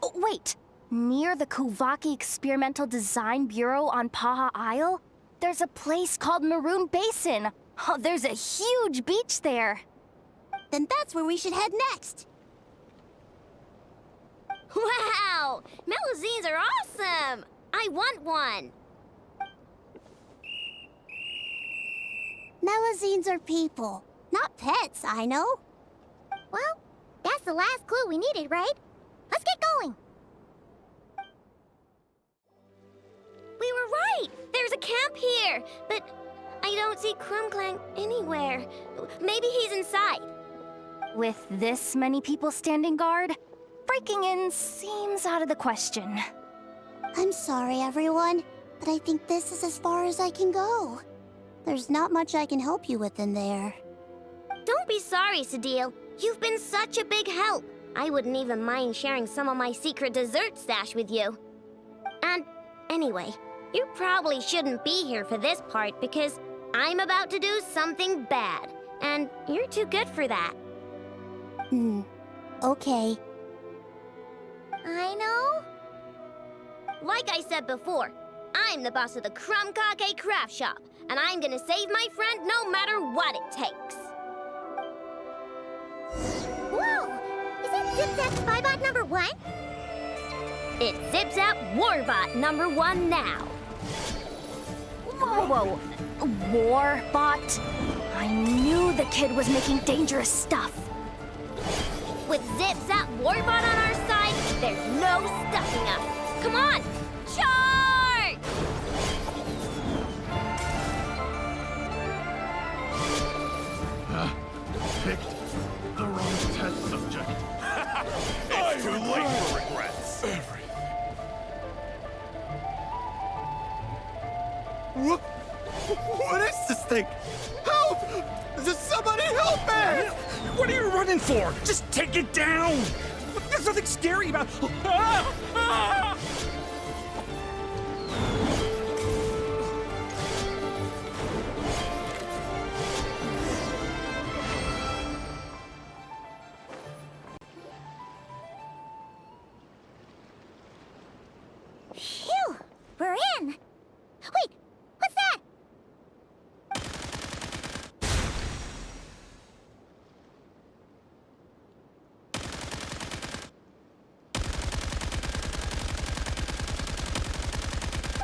Oh, wait! Near the Kuvaki Experimental Design Bureau on Paha Isle, there's a place called Maroon Basin. Oh, there's a huge beach there. Then that's where we should head next. Wow! Melusines are awesome! I want one! Melusines are people, not pets, I know. Well, that's the last clue we needed, right? Let's get going! We were right! There's a camp here, but I don't see Clink Clank anywhere. Maybe he's inside. With this many people standing guard, breaking in seems out of the question. I'm sorry, everyone, but I think this is as far as I can go. There's not much I can help you with in there. Don't be sorry, Sadil. You've been such a big help. I wouldn't even mind sharing some of my secret dessert stash with you. And anyway, you probably shouldn't be here for this part because I'm about to do something bad, and you're too good for that. Okay. I know. Like I said before, I'm the boss of the Krumkake Craft Shop, and I'm gonna save my friend no matter what it takes. Whoa! Is that Zip-Zap Spybot number 1? It's Zip-Zap Warbot number 1 now. Whoa! Warbot? I knew the kid was making dangerous stuff. With Zip-Zap Warbot on our side, there's no stopping us. Come on! Charge! Picked the wrong test subject. It's too late for regrets. What is this thing? Help! Does somebody help me? What are you running for? Just take it down! There's nothing scary about... Ah! Ah! Phew! We're in! Wait! What's that?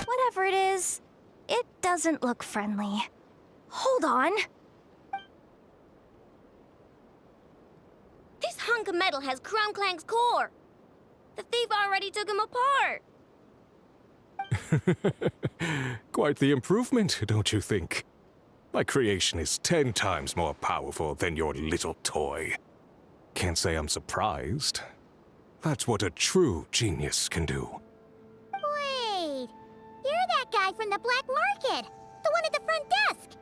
Whatever it is, it doesn't look friendly. Hold on. This hunk of metal has Clink Clank's core. The thief already took him apart. Quite the improvement, don't you think? My creation is 10 times more powerful than your little toy. Can't say I'm surprised. That's what a true genius can do. Wait! You're that guy from the black market! The one at the front desk!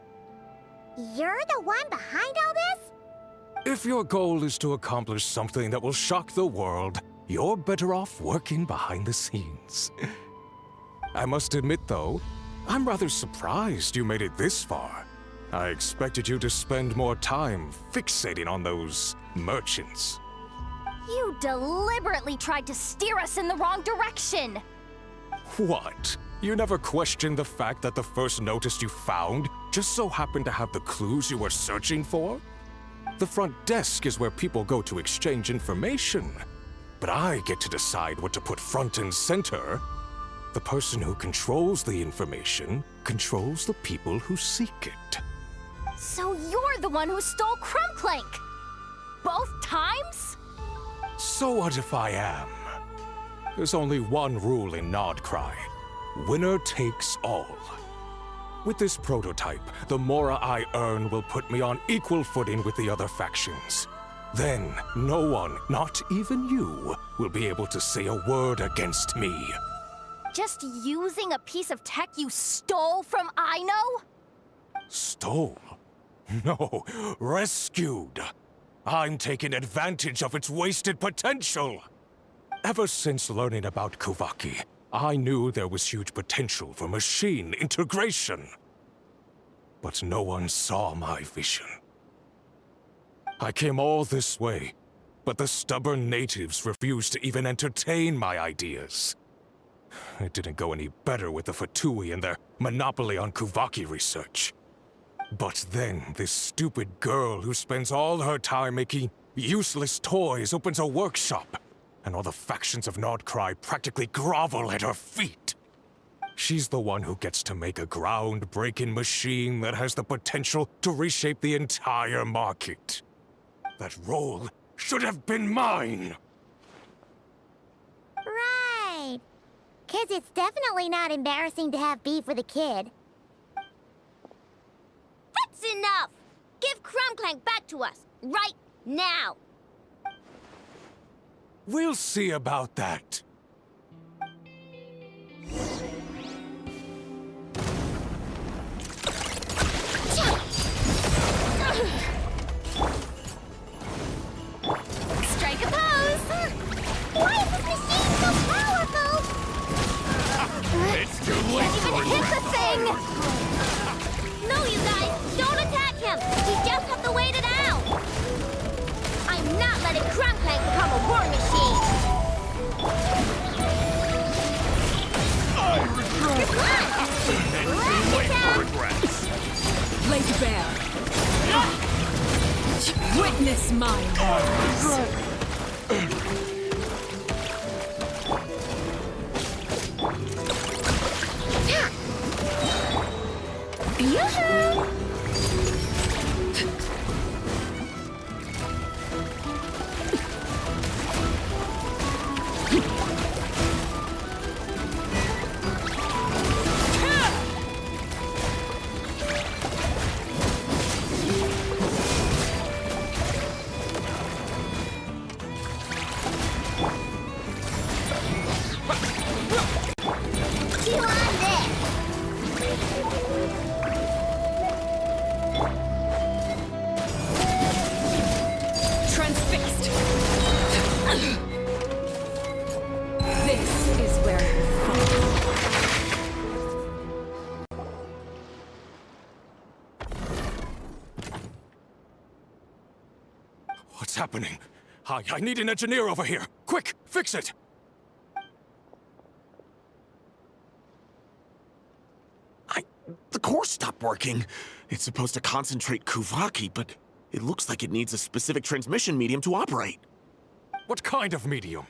You're the one behind all this? If your goal is to accomplish something that will shock the world, you're better off working behind the scenes. I must admit, though, I'm rather surprised you made it this far. I expected you to spend more time fixating on those merchants. You deliberately tried to steer us in the wrong direction! What? You never questioned the fact that the first notice you found just so happened to have the clues you were searching for? The front desk is where people go to exchange information. but I get to decide what to put front and center. The person who controls the information controls the people who seek it. So you're the one who stole Clink Clank! Both times? So what if I am? There's only one rule in Nod Krai. Winner takes all. With this prototype, the mora I earn will put me on equal footing with the other factions. Then, no one, not even you, will be able to say a word against me. Just using a piece of tech you stole from Aino? Stole? No, rescued. I'm taking advantage of its wasted potential. Ever since learning about Kuvaki, I knew there was huge potential for machine integration. But no one saw my vision. I came all this way, but the stubborn natives refused to even entertain my ideas. It didn't go any better with the Fatui and their monopoly on Kuvaki research. But then, this stupid girl who spends all her time making useless toys opens a workshop, and all the factions of Nod Krai practically grovel at her feet. She's the one who gets to make a groundbreaking machine that has the potential to reshape the entire market. That role should have been mine! Right. 'Cause it's definitely not embarrassing to have beef with a kid. That's enough! Give Clink Clank back to us, right now! We'll see about that. Strike a pose! Why is this machine so powerful? It's too late Can't even hit the thing! No, you guys, don't attack him! We just have to wait it out! I'm not letting Clink Clank become a war machine! I regret. Come on! It's too late for regrets. Lake Bear. Witness my horrors. Yoo-hoo! Chew on this! Transfixed. This is where you fall. What's happening? I need an engineer over here. Quick, fix it! The core stopped working. It's supposed to concentrate Kuvaki, but it looks like it needs a specific transmission medium to operate. What kind of medium?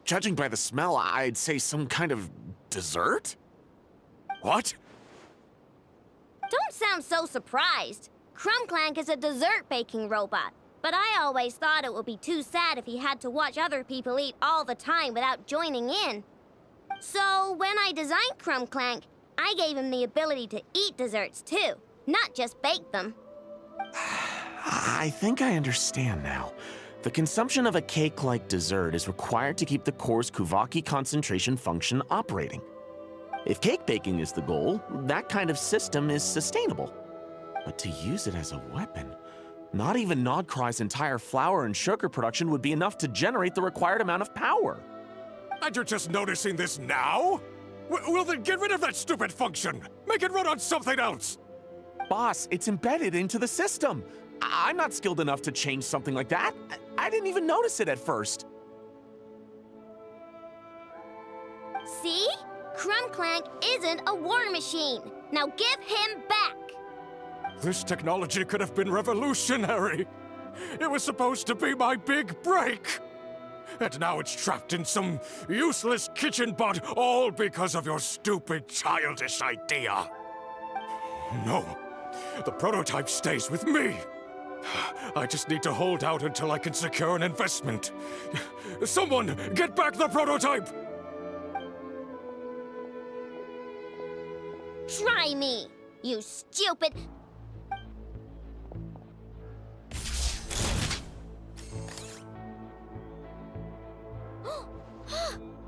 Judging by the smell, I'd say some kind of dessert? What? Don't sound so surprised. Clink Clank is a dessert baking robot, but I always thought it would be too sad if he had to watch other people eat all the time without joining in. So when I designed Clink Clank, I gave him the ability to eat desserts too, not just bake them. I think I understand now. The consumption of a cake-like dessert is required to keep the core's Kuvaki concentration function operating. If cake baking is the goal, that kind of system is sustainable. But to use it as a weapon, not even Nod Krai's entire flour and sugar production would be enough to generate the required amount of power. And you're just noticing this now? Well then get rid of that stupid function! Make it run on something else! Boss, it's embedded into the system. I'm not skilled enough to change something like that. I didn't even notice it at first. See? Clink Clank isn't a war machine. Now give him back! This technology could have been revolutionary! It was supposed to be my big break! And now it's trapped in some useless kitchen bot, all because of your stupid, childish idea. No, the prototype stays with me. I just need to hold out until I can secure an investment. Someone, get back the prototype! Try me, you stupid...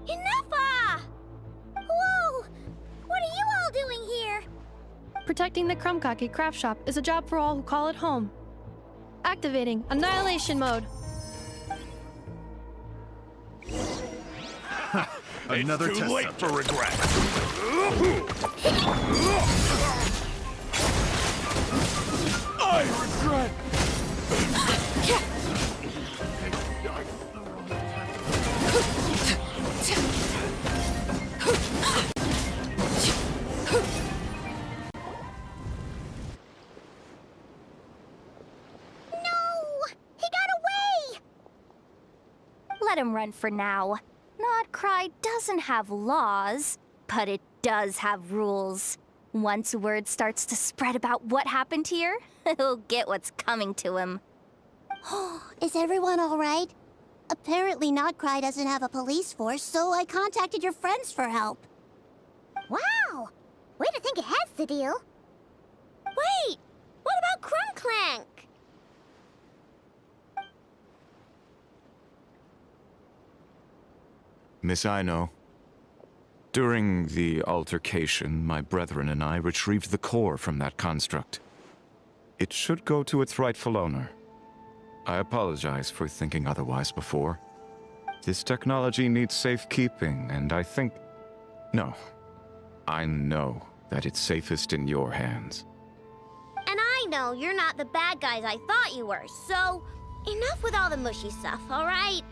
Enough! Whoa! What are you all doing here? Protecting the Clink Clank Craft Shop is a job for all who call it home. Activating Annihilation Mode. Another It's too test late subject. for regret. I regret. Let him run for now. Nod Krai doesn't have laws, but it does have rules. Once word starts to spread about what happened here, he'll get what's coming to him. Is everyone all right? Apparently Nod Krai doesn't have a police force, so I contacted your friends for help. Wow! Way to think ahead, Sadil. Wait! What about Clink Clank? Miss Aino, during the altercation, my brethren and I retrieved the core from that construct. It should go to its rightful owner. I apologize for thinking otherwise before. This technology needs safekeeping, and I think... No. I know that it's safest in your hands. And I know you're not the bad guys I thought you were, so enough with all the mushy stuff, all right?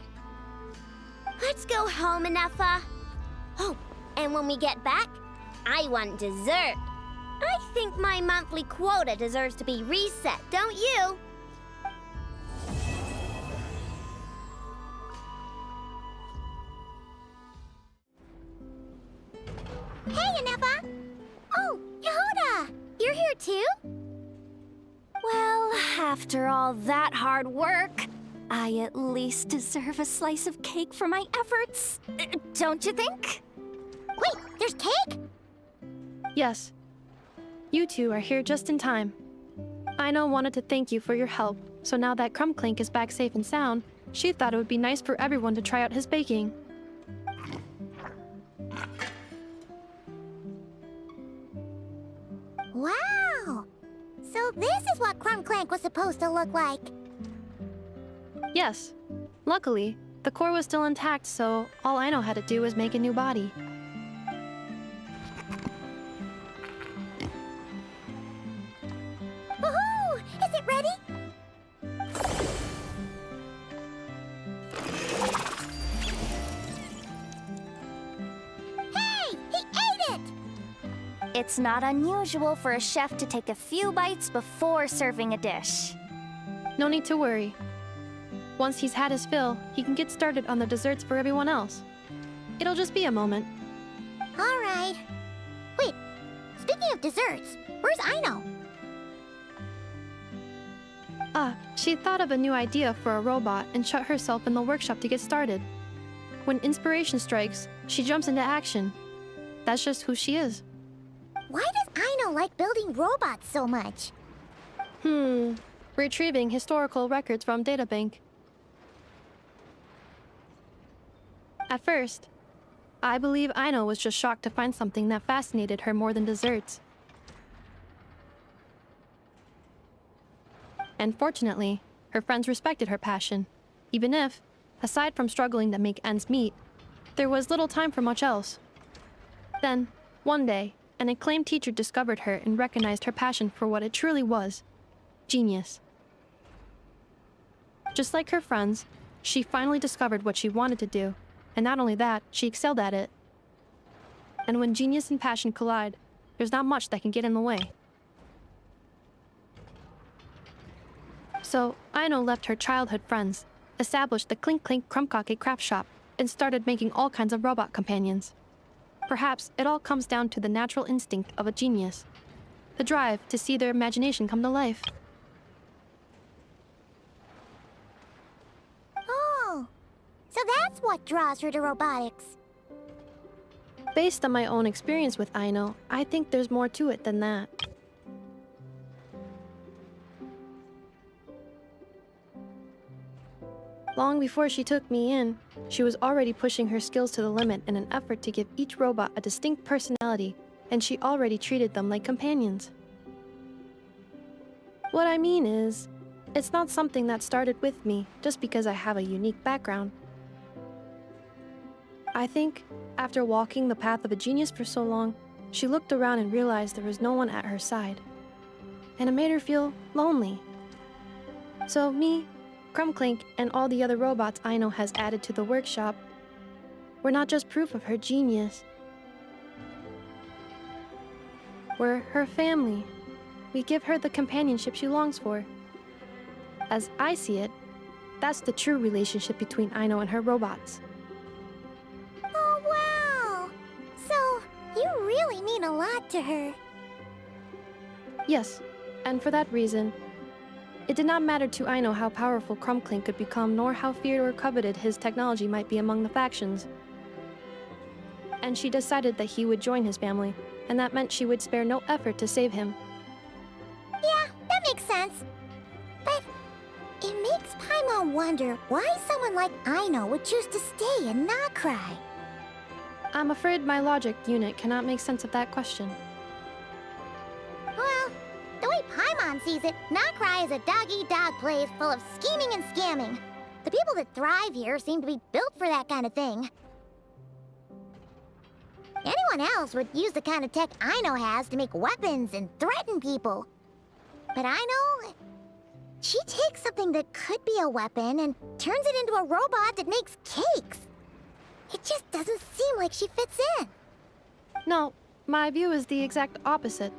Let's go home, Enougha. Oh, and when we get back, I want dessert. I think my monthly quota deserves to be reset, don't you? Hey, Enougha! Oh, Yehuda! You're here too? Well, after all that hard work, I at least deserve a slice of cake for my efforts. Don't you think? Wait, there's cake? Yes. You two are here just in time. Aino wanted to thank you for your help, so now that Clink Clank is back safe and sound, she thought it would be nice for everyone to try out his baking. Wow! So this is what Clink Clank was supposed to look like. Yes. Luckily, the core was still intact, so all Aino had to do was make a new body. Woohoo! Is it ready? Hey! He ate it! It's not unusual for a chef to take a few bites before serving a dish. No need to worry. Once he's had his fill, he can get started on the desserts for everyone else. It'll just be a moment. All right. Wait, speaking of desserts, where's Aino? She thought of a new idea for a robot and shut herself in the workshop to get started. When inspiration strikes, she jumps into action. That's just who she is. Why does Aino like building robots so much? Retrieving historical records from databank. At first, I believe Aino was just shocked to find something that fascinated her more than desserts. And fortunately, her friends respected her passion, even if, aside from struggling to make ends meet, there was little time for much else. Then, one day, an acclaimed teacher discovered her and recognized her passion for what it truly was: genius. Just like her friends, she finally discovered what she wanted to do, and not only that, she excelled at it. And when genius and passion collide, there's not much that can get in the way. So, Aino left her childhood friends established the Clink Clank Craft Shop, and started making all kinds of robot companions. Perhaps it all comes down to the natural instinct of a genius, the drive to see their imagination come to life. Oh, so that's what draws her to robotics. Based on my own experience with Aino, I think there's more to it than that. Long before she took me in, she was already pushing her skills to the limit in an effort to give each robot a distinct personality, and she already treated them like companions. What I mean is, it's not something that started with me just because I have a unique background. I think, after walking the path of a genius for so long, she looked around and realized there was no one at her side. And it made her feel lonely. So me, Clink, and all the other robots Aino has added to the workshop were not just proof of her genius. We're her family. We give her the companionship she longs for. As I see it, that's the true relationship between Aino and her robots. Oh, wow! So, you really mean a lot to her. Yes, and for that reason, it did not matter to Aino how powerful Clink could become, nor how feared or coveted his technology might be among the factions. And she decided that he would join his family, and that meant she would spare no effort to save him. Yeah, that makes sense. But it makes Paimon wonder why someone like Aino would choose to stay in Nod Krai. I'm afraid my logic unit cannot make sense of that question. Well, the way Paimon sees it, Nod Krai is a dog-eat-dog place full of scheming and scamming. The people that thrive here seem to be built for that kind of thing. Anyone else would use the kind of tech Aino has to make weapons and threaten people. But Aino, she takes something that could be a weapon and turns it into a robot that makes cakes. It just doesn't seem like she fits in. No, my view is the exact opposite.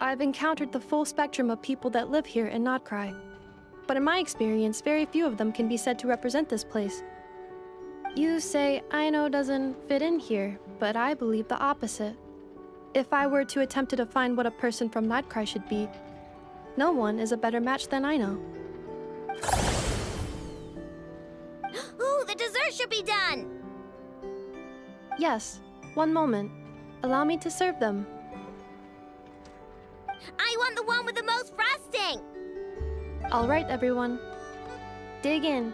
I've encountered the full spectrum of people that live here in Nod Krai. But in my experience, very few of them can be said to represent this place. You say Aino doesn't fit in here, but I believe the opposite. If I were to attempt to define what a person from Nod Krai should be, no one is a better match than Aino. Ooh, the dessert should be done! Yes, one moment. Allow me to serve them. I want the one with the most frosting! All right, everyone. Dig in.